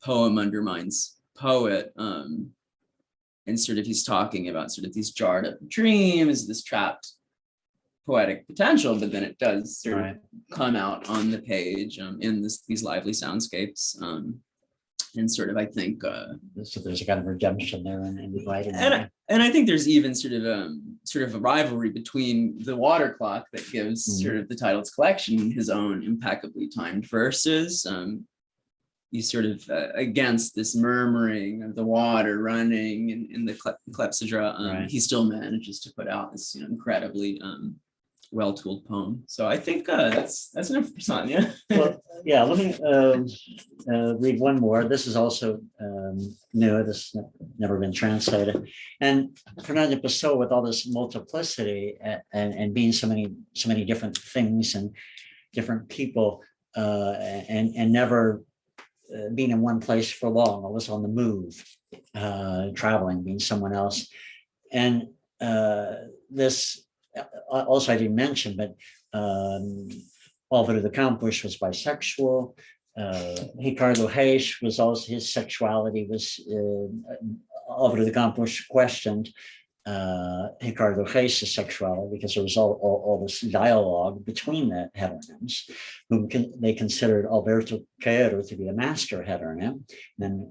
poem undermines poet. And sort of he's talking about sort of these jarred up dreams, this trapped poetic potential, but then it does sort of come out on the page in these lively soundscapes. sort of, I think, So there's a kind of redemption there in writing. and I think there's even sort of a rivalry between the water clock that gives sort of the titles collection and his own impeccably timed verses. He's sort of against this murmuring of the water running in the Clepsydra. Right. He still manages to put out this incredibly well-tooled poem. So I think that's enough for Pessanha. Well, yeah, let me read one more. This is also new. This has never been translated. And Fernando Pessoa, with all this multiplicity and being so many different things and different people, and never being in one place for long, always on the move, traveling, being someone else. And this also I didn't mention, but Álvaro de Campos was bisexual. Ricardo Reis was also, his sexuality was, Álvaro de Campos questioned Ricardo Reis' sexuality because there was all this dialogue between the heteronyms, whom they considered Alberto Caeiro to be a master heteronym. Then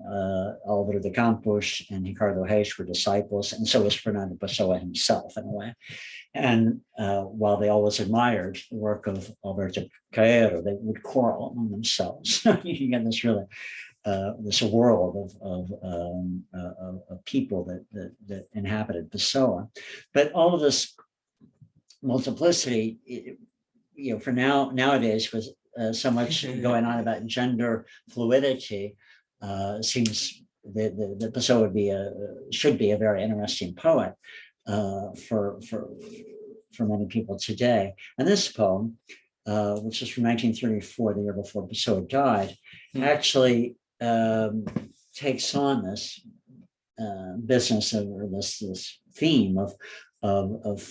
Álvaro de Campos and Ricardo Reis were disciples, and so was Fernando Pessoa himself in a way. And while they always admired the work of Alberto Caeiro, they would quarrel among themselves. You get this really this world of people that inhabited Pessoa. But all of this multiplicity, for nowadays, with so much going on about gender fluidity, seems that Pessoa should be a very interesting poet for many people today. And this poem, which is from 1934, the year before Pessoa died, actually takes on this business or this theme of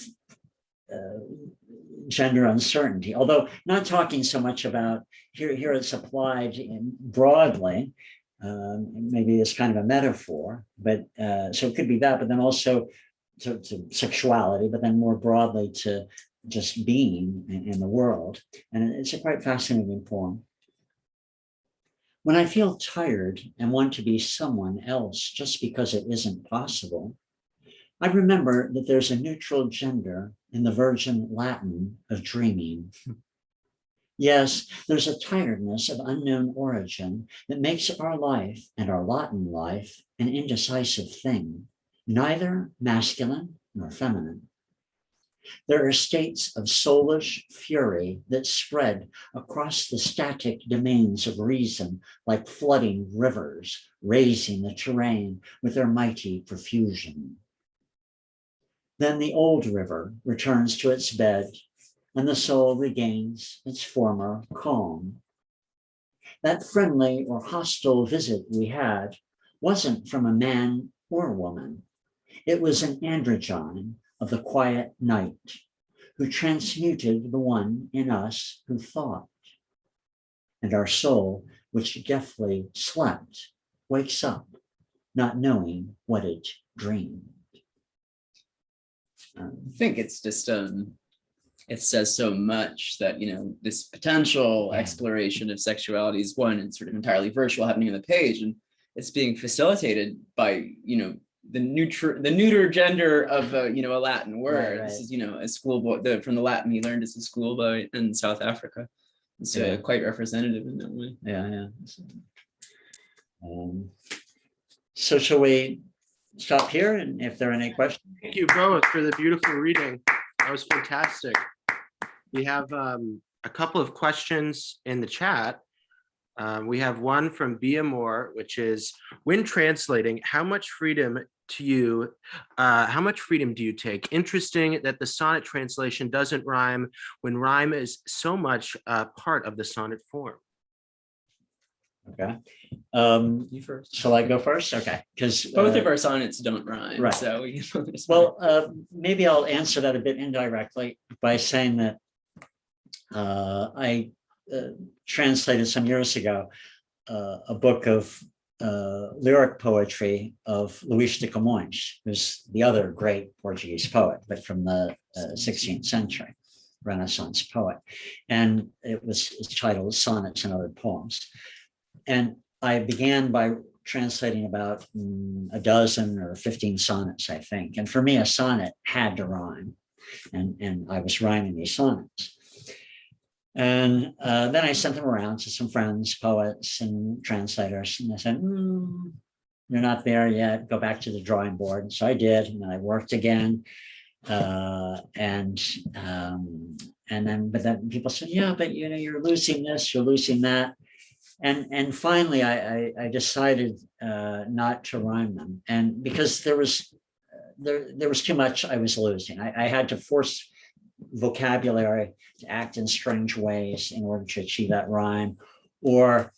gender uncertainty, although not talking so much about here it's applied broadly. Maybe it's kind of a metaphor, but so it could be that, but then also to sexuality, but then more broadly to just being in the world. And it's a quite fascinating poem. When I feel tired and want to be someone else just because it isn't possible, I remember that there's a neutral gender in the virgin Latin of dreaming. Yes, there's a tiredness of unknown origin that makes our life and our Latin life an indecisive thing, neither masculine nor feminine. There are states of soulish fury that spread across the static domains of reason like flooding rivers, raising the terrain with their mighty profusion. Then the old river returns to its bed and the soul regains its former calm. That friendly or hostile visit we had wasn't from a man or woman. It was an androgyne of the quiet night, who transmuted the one in us who thought. And our soul, which deftly slept, wakes up, not knowing what it dreamed. I think it's just, it says so much that, this potential exploration of sexuality is one, and sort of entirely virtual happening on the page, and it's being facilitated by, the neuter gender of a Latin word. Right. This is a schoolboy from the Latin he learned as a schoolboy in South Africa. It's quite representative in that way. So shall we stop here? And if there are any questions, thank you both for the beautiful reading. That was fantastic. We have a couple of questions in the chat. We have one from Bia Moore, which is, when translating, how much freedom do you take? Interesting that the sonnet translation doesn't rhyme when rhyme is so much part of the sonnet form. Okay. You first. Shall I go first? Okay. Because both of our sonnets don't rhyme. Right. So maybe I'll answer that a bit indirectly by saying that I translated some years ago a book of lyric poetry of Luís de Camões, who's the other great Portuguese poet, but from the 16th century, Renaissance poet. And it's titled Sonnets and Other Poems. And I began by translating about a dozen or 15 sonnets, I think. And for me, a sonnet had to rhyme. And I was rhyming these sonnets. And then I sent them around to some friends, poets and translators. And they said, you're not there yet. Go back to the drawing board. And so I did. And then I worked again. And then people said, yeah, but you're losing this, you're losing that. And finally, I decided not to rhyme them, and because there was too much I was losing. I had to force vocabulary to act in strange ways in order to achieve that rhyme, or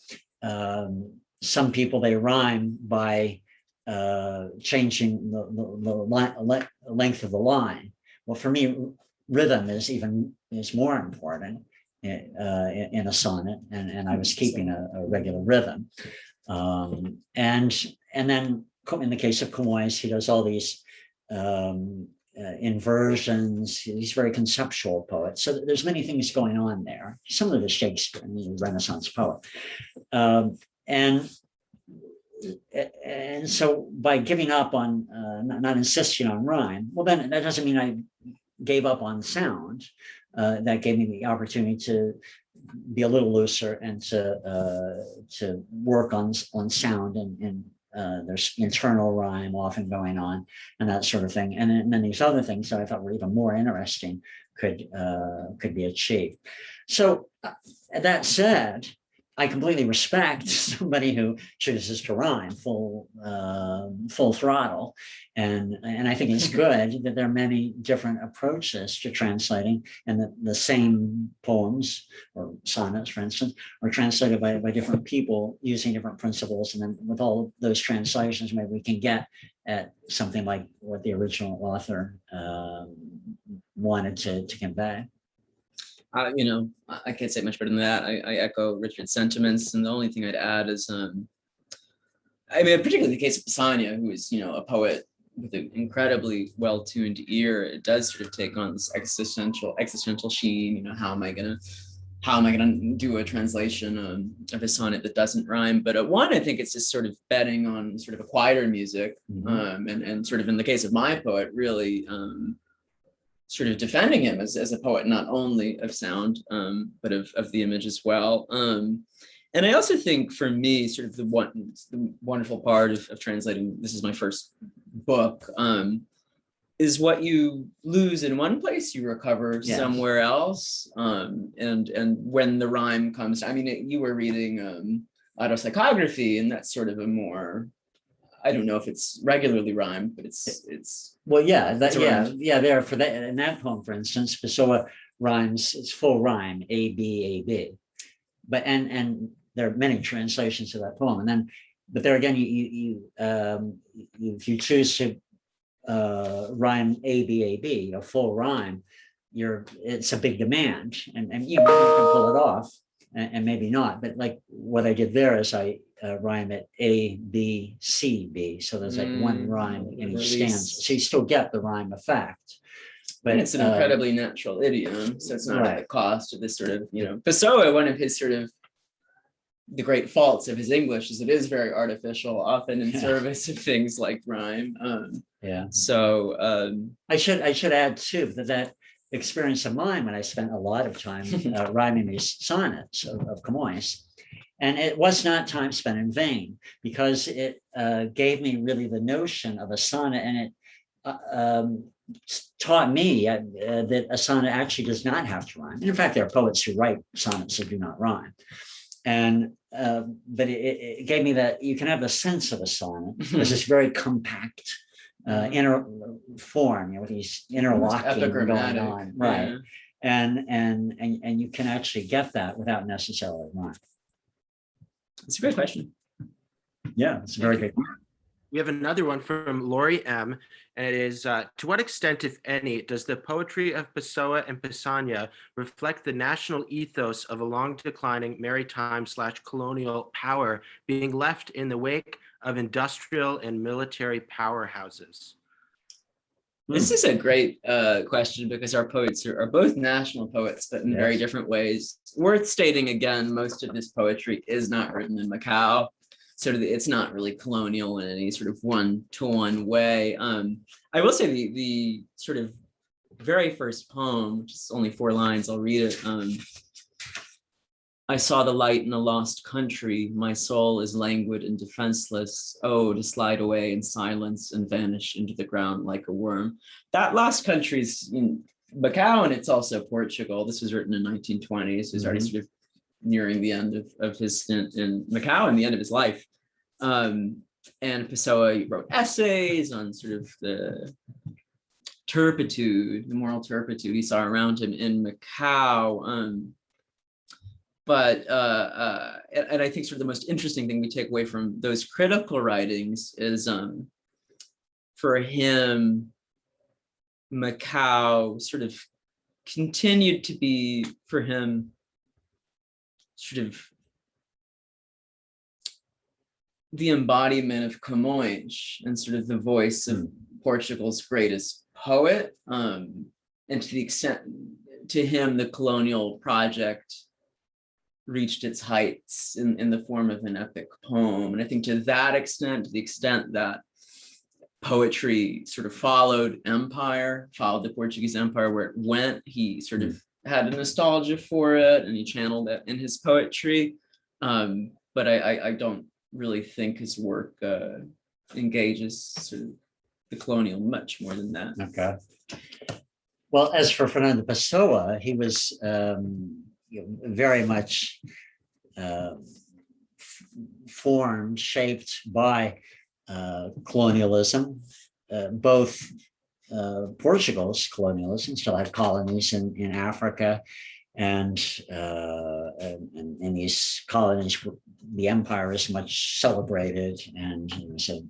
some people, they rhyme by changing the length of the line. Well, for me, rhythm is more important in a sonnet, and I was keeping a regular rhythm. And then in the case of Camões, he does all these inversions. He's a very conceptual poet. So there's many things going on there. Some of it is Shakespeare, he's a Renaissance poet. And so by giving up on, not insisting on rhyme, well, then that doesn't mean I gave up on sound. That gave me the opportunity to be a little looser and to work on sound, and there's internal rhyme often going on and that sort of thing. And then these other things that I thought were even more interesting could be achieved. So that said, I completely respect somebody who chooses to rhyme full throttle, and I think it's good that there are many different approaches to translating, and that the same poems or sonnets, for instance, are translated by different people using different principles, and then with all those translations, maybe we can get at something like what the original author wanted to convey. I can't say much better than that. I echo Richard's sentiments, and the only thing I'd add is, particularly the case of Pessanha, who is, a poet with an incredibly well-tuned ear. It does sort of take on this existential sheen. How am I gonna do a translation of a sonnet that doesn't rhyme? But one, I think it's just sort of betting on sort of a quieter music, and sort of in the case of my poet, really. Sort of defending him as a poet, not only of sound, but of the image as well. And I also think for me, sort of the wonderful part of translating, this is my first book, is what you lose in one place, you recover somewhere else. And when the rhyme comes, you were reading autopsychography, and that's sort of a more, I don't know if it's regularly rhymed, but it's well, there for that, in that poem, for instance, Pessoa rhymes, it's full rhyme, A B, but and there are many translations of that poem, and then, but there again, if you choose to rhyme A B, a full rhyme, it's a big demand, and you can pull it off, and maybe not, but like what I did there is I rhyme it A, B, C, B. So there's like one rhyme in each stanza. So you still get the rhyme effect. But it's an incredibly natural idiom. So it's not at the cost of this sort of, Pessoa, one of his sort of the great faults of his English is it is very artificial, often in service of things like rhyme. So I should add too that experience of mine when I spent a lot of time rhyming these sonnets of Camões. And it was not time spent in vain, because it gave me really the notion of a sonnet, and it taught me that a sonnet actually does not have to rhyme. And in fact, there are poets who write sonnets that do not rhyme. And but it gave me that you can have a sense of a sonnet as this very compact inner form, with these interlocking going on, right? And you can actually get that without necessarily rhyme. It's a great question. Yeah, it's a very good. We have another one from Lori M. And it is, to what extent, if any, does the poetry of Pessoa and Pessanha reflect the national ethos of a long declining maritime/colonial power being left in the wake of industrial and military powerhouses? This is a great question, because our poets are both national poets, but in very different ways. Worth stating again, most of this poetry is not written in Macau. sort of, it's not really colonial in any sort of one-to-one way. I will say the sort of very first poem, which is only 4 lines, I'll read it. I saw the light in a lost country. My soul is languid and defenseless. Oh, to slide away in silence and vanish into the ground like a worm. That lost country is in Macau, and it's also Portugal. This was written in 1920s. He's already sort of nearing the end of his stint in Macau and the end of his life. And Pessoa wrote essays on sort of the turpitude, the moral turpitude he saw around him in Macau. And I think sort of the most interesting thing we take away from those critical writings is for him, Macau sort of continued to be for him sort of the embodiment of Camões and sort of the voice of Portugal's greatest poet. And to the extent, to him, the colonial project reached its heights in the form of an epic poem. And I think to that extent, to the extent that poetry sort of followed the Portuguese empire where it went, he sort of had a nostalgia for it and he channeled it in his poetry. But I don't really think his work engages sort of the colonial much more than that. Okay. Well, as for Fernando Pessoa, he was very much formed, shaped by colonialism, both Portugal's colonialism, still had colonies in Africa, and in these colonies, the empire is much celebrated, and there's a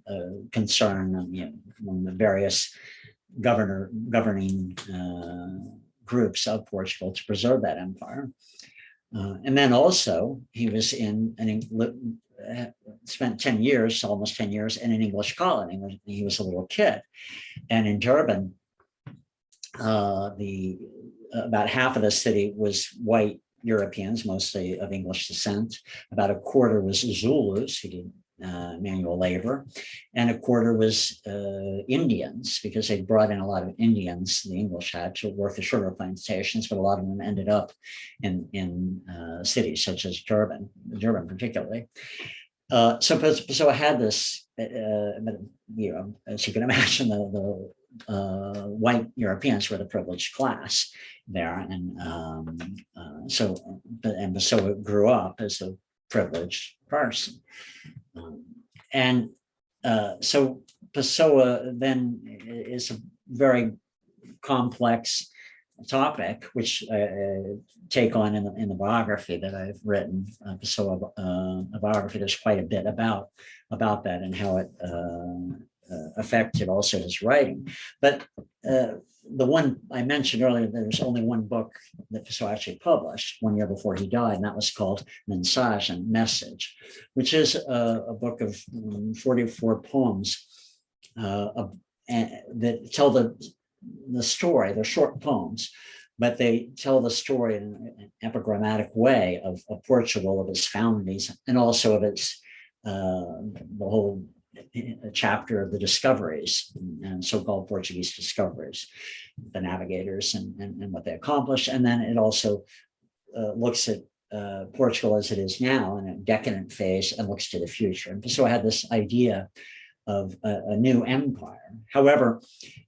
concern among the various governing groups of Portugal to preserve that empire. And then also he was spent 10 years, almost 10 years in an English colony when he was a little kid. And in Durban, about half of the city was white Europeans, mostly of English descent. About a quarter was Zulus who did manual labor, and a quarter was Indians, because they brought in a lot of Indians the English had to work the sugar plantations, but a lot of them ended up in cities such as Durban particularly. So I had this, as you can imagine, the white Europeans were the privileged class there, and so it grew up as a privileged person. So Pessoa then is a very complex topic, which I take on in the biography that I've written, Pessoa, a biography. There's quite a bit about that and how it affected also his writing. But the one I mentioned earlier, there was only one book that Pessoa actually published 1 year before he died, and that was called Mensagem, Message, which is a book of 44 poems that tell the story. They're short poems, but they tell the story in an epigrammatic way of Portugal, of its foundings, and also of its the whole chapter of the discoveries and so-called Portuguese discoveries, the navigators and what they accomplished. And then it also looks at Portugal as it is now in a decadent phase and looks to the future. And so I had this idea of a new empire. However,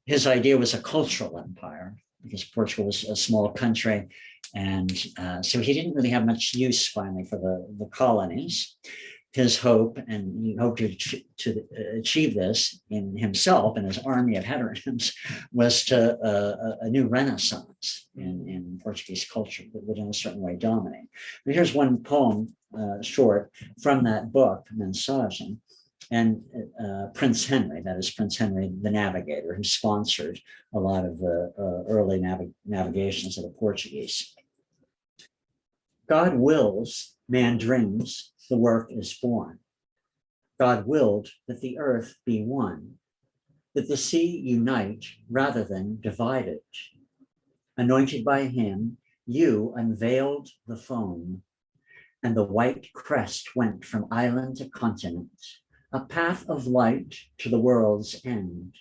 his idea was a cultural empire, because Portugal was a small country. And so he didn't really have much use finally for the colonies. His hope, and he hoped to achieve this in himself and his army of heteronyms, was to a new renaissance in Portuguese culture that would in a certain way dominate. But here's one poem, short, from that book, Mensagem, and Prince Henry, that is Prince Henry the Navigator, who sponsored a lot of the early navigations of the Portuguese. God wills, man dreams, the work is born. God willed that the earth be one, that the sea unite rather than divide it. Anointed by him, you unveiled the foam. and the white crest went from island to continent, a path of light to the world's end.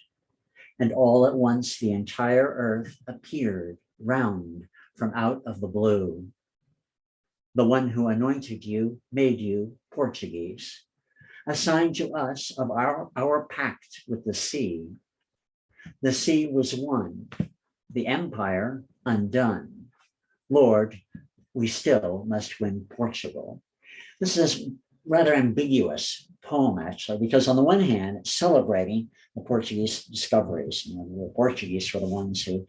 And all at once the entire earth appeared round from out of the blue. The one who anointed you made you Portuguese, assigned to us of our pact with the sea. The sea was one, the empire undone. Lord, we still must win Portugal. This is rather ambiguous poem, actually, because on the one hand, it's celebrating the Portuguese discoveries. You know, the Portuguese were the ones who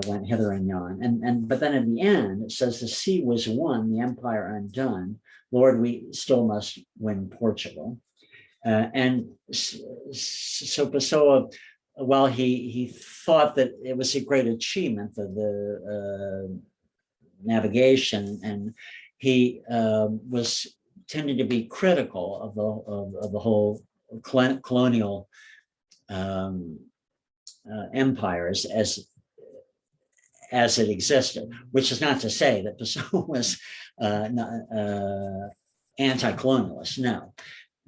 went hither and yon. But then at the end, it says the sea was won, the empire undone. Lord, we still must win Portugal. And so Pessoa, while he thought that it was a great achievement, the navigation, and he was tended to be critical of the whole colonial empires as it existed, which is not to say that Pessoa was anti-colonialist, no.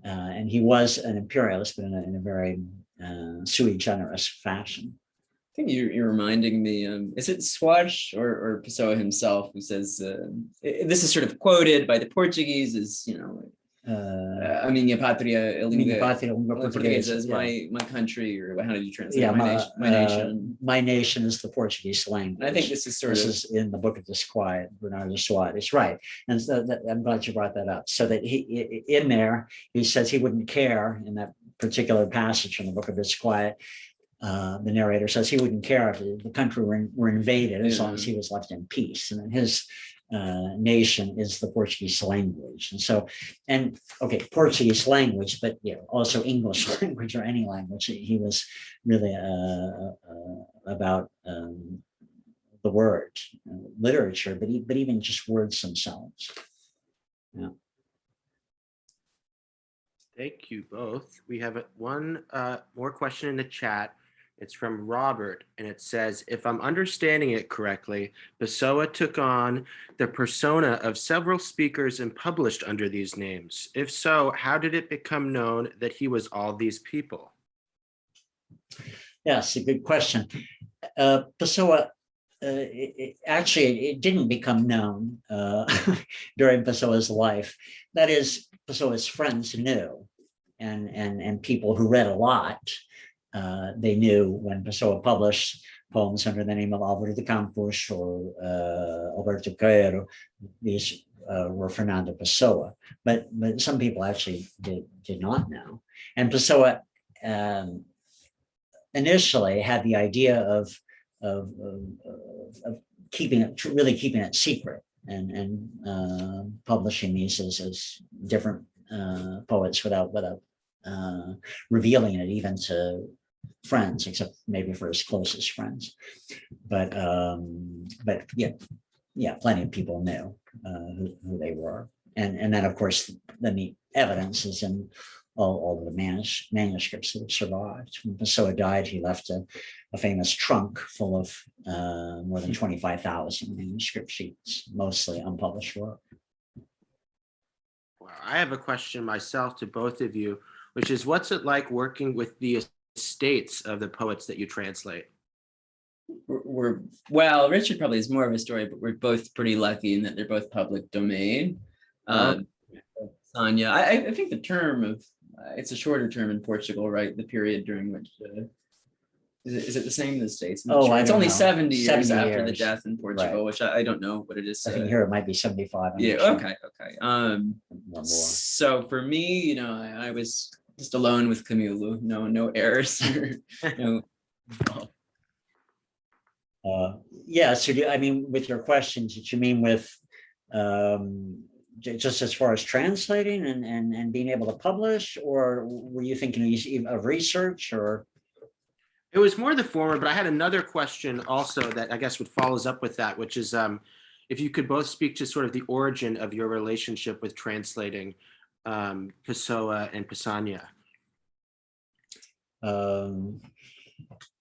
And he was an imperialist, but in a very sui generis fashion. I think you're reminding me, is it Swatch or Pessoa himself who says, this is sort of quoted by the Portuguese as, you know, a minha pátria, a língua portuguesa is my country, or how did you translate it? My nation. My nation is the Portuguese language. And I think this is in the Book of Disquiet, Bernardo Soares. It's right. And so I'm glad you brought that up. So that he in there, he says he wouldn't care in that particular passage in the Book of Disquiet. The narrator says he wouldn't care if the country were invaded as long as he was left in peace. And then his nation is the Portuguese language. And so, Portuguese language, but also English language or any language. He was really about the word, literature, but even just words themselves. Yeah. Thank you both. We have one more question in the chat. It's from Robert, and it says, if I'm understanding it correctly, Pessoa took on the persona of several speakers and published under these names. If so, how did it become known that he was all these people? Yes, a good question. Pessoa, it didn't become known during Pessoa's life. That is, Pessoa's friends knew, and people who read a lot. They knew when Pessoa published poems under the name of Álvaro de Campos or Alberto Caeiro, these were Fernando Pessoa. But some people actually did not know. And Pessoa initially had the idea of keeping it secret and publishing these as different poets without revealing it even to friends, except maybe for his closest friends. But plenty of people knew who they were. And then, of course, the evidence is in all of the manuscripts that have survived. When Pessoa died, he left a famous trunk full of more than 25,000 manuscript sheets, mostly unpublished work. Well, I have a question myself to both of you, which is, what's it like working with the estates of the poets that you translate? Well, Richard probably has more of a story, but we're both pretty lucky in that they're both public domain. Pessanha, I think the term of, it's a shorter term in Portugal, right? The period during which, is it the same in the States? It's only 70 years after the death in Portugal, right. Which I don't know what it is. I think here it might be 75. Yeah, okay. So for me, I was just alone with Camilo, no heirs. No. So with your questions, did you mean with just as far as translating and being able to publish, or were you thinking of research, or? It was more the former, but I had another question also that I guess follows up with that, which is if you could both speak to sort of the origin of your relationship with translating Pessoa and Pessanha.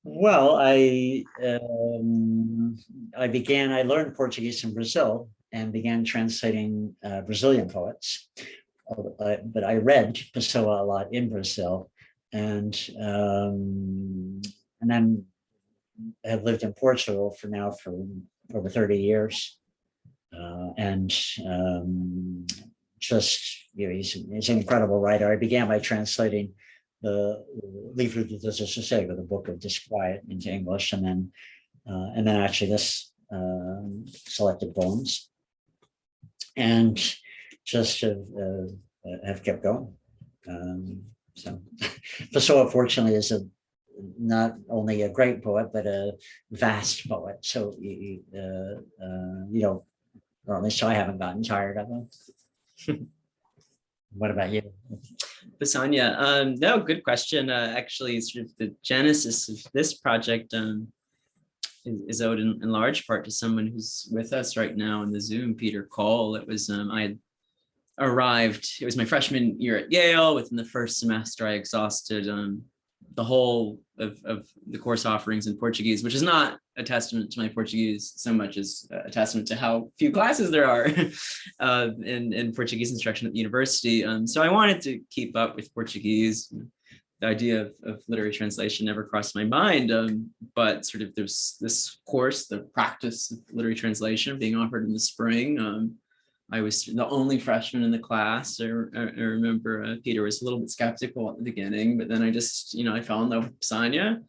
Well, I learned Portuguese in Brazil, and began translating Brazilian poets. But I read Pessoa a lot in Brazil, and then have lived in Portugal for over 30 years. Just, he's an incredible writer. I began by translating the Livro do Desassossego, the Book of Disquiet, into English, and then actually this selected poems, and just have kept going. So Pessoa, fortunately, is not only a great poet, but a vast poet. So you don't, or at least I haven't gotten tired of him. What about you? Pessanha, no, good question. Actually, sort of the genesis of this project is owed in large part to someone who's with us right now on the Zoom, Peter Cole. It was, I had arrived, it was my freshman year at Yale. Within the first semester, I exhausted the whole of the course offerings in Portuguese, which is not a testament to my Portuguese so much as a testament to how few classes there are in Portuguese instruction at the university. So I wanted to keep up with Portuguese. The idea of literary translation never crossed my mind, but sort of there's this course, the practice of literary translation, being offered in the spring. I was the only freshman in the class. I remember Peter was a little bit skeptical at the beginning, but then I just, I fell in love with Pessanha.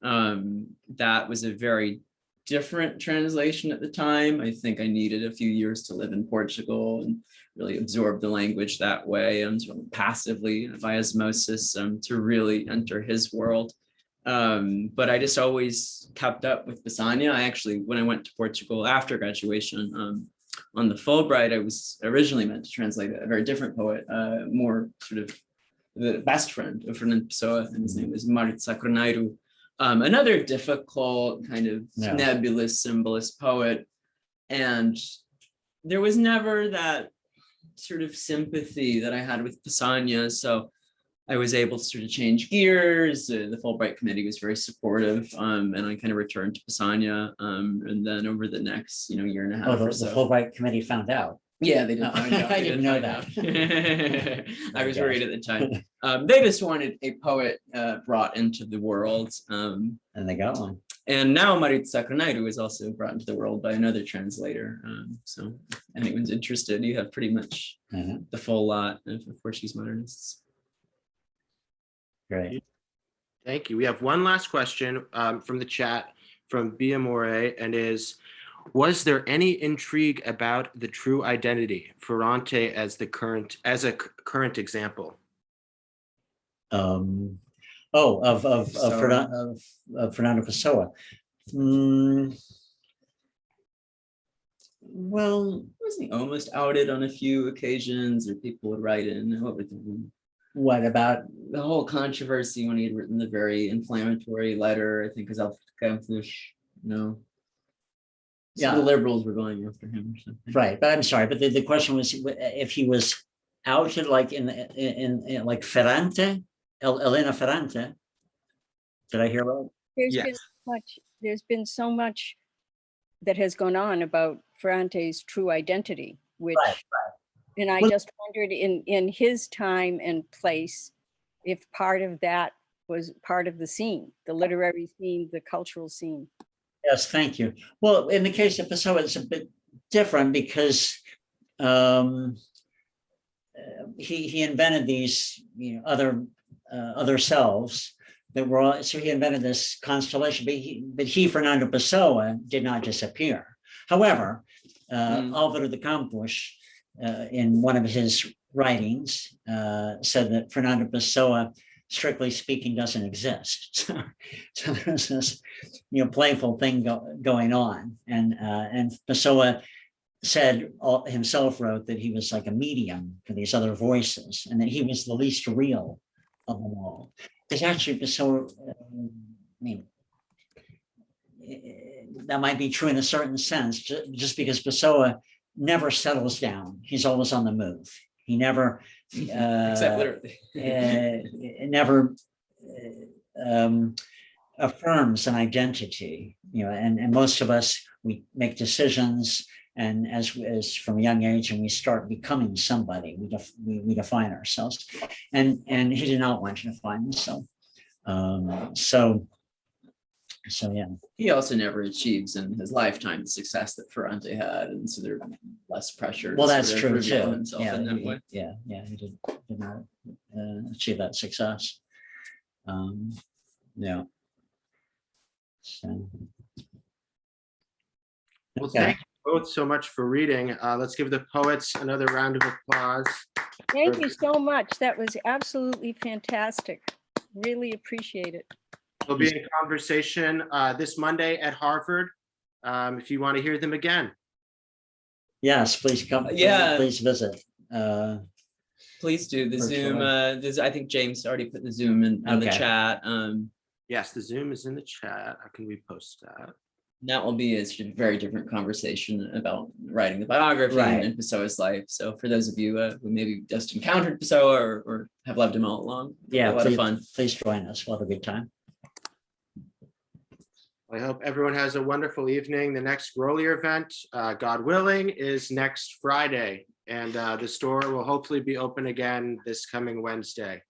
That was a very different translation at the time. I think I needed a few years to live in Portugal and really absorb the language that way, and sort of passively by osmosis to really enter his world. But I just always kept up with Pessanha. I actually, when I went to Portugal after graduation, on the Fulbright, I was originally meant to translate a very different poet, more sort of the best friend of Fernando Pessoa, and his name is Maritza Corneiro. Another difficult kind of nebulous symbolist poet. And there was never that sort of sympathy that I had with Pessanha. So I was able to sort of change gears. The Fulbright committee was very supportive, and I kind of returned to Pessanha. And then over the next, year and a half or so. The Fulbright committee found out. Yeah, they did find out. I didn't know that. I was worried at the time. They just wanted a poet brought into the world. And they got one. And now Maritza Corneiro is also brought into the world by another translator. So if anyone's interested, you have pretty much the full lot of Portuguese modernists. Great. Thank you. We have one last question from the chat from Bia More, and was there any intrigue about the true identity, Ferrante as a current example? Of Fernando Pessoa. Well, wasn't he almost outed on a few occasions, or people would write in? What about the whole controversy when he had written the very inflammatory letter? I think because the liberals were going after him or something. Right, but I'm sorry, but the question was if he was outed like in like Ferrante, Elena Ferrante. Did I hear right? There's been so much that has gone on about Ferrante's true identity, which. Right. And I just wondered in his time and place, if part of that was part of the scene, the literary scene, the cultural scene. Yes, thank you. Well, in the case of Pessoa, it's a bit different because he invented these other selves that were all, so he invented this constellation, but he Fernando Pessoa did not disappear. However, Álvaro de Campos, in one of his writings, said that Fernando Pessoa, strictly speaking, doesn't exist. So there's this, playful thing going on, and Pessoa said himself wrote that he was like a medium for these other voices, and that he was the least real of them all. Because actually, Pessoa, that might be true in a certain sense, just because Pessoa never settles down. He's always on the move. He never except literally never affirms an identity, and most of us, we make decisions And as from a young age, and we start becoming somebody, we define ourselves. And he did not want to define himself. So yeah. He also never achieves in his lifetime the success that Ferrante had, and so there's less pressure. to Well, that's sort of true reveal too. himself Yeah, in that way. he did not achieve that success. Yeah. So. Well, Okay. thank you both so much for reading. Let's give the poets another round of applause. Thank you so much. That was absolutely fantastic. Really appreciate it. We'll be in conversation this Monday at Harvard if you want to hear them again. Yes, please come. Yeah. Please visit. Please do the For Zoom. sure. I think James already put the Zoom in the Okay. chat. Yes, the Zoom is in the chat. How can we post that? That will be a sort of very different conversation about writing the biography Right. and Pessoa's life. So for those of you who maybe just encountered Pessoa or have loved him all along, Yeah, a lot of fun. Please join us. We'll have a good time. I hope everyone has a wonderful evening. The next Grolier event, God willing, is next Friday. And the store will hopefully be open again this coming Wednesday.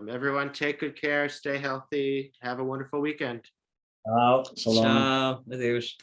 Everyone take good care, stay healthy, have a wonderful weekend. So long. Tchau. Adeus.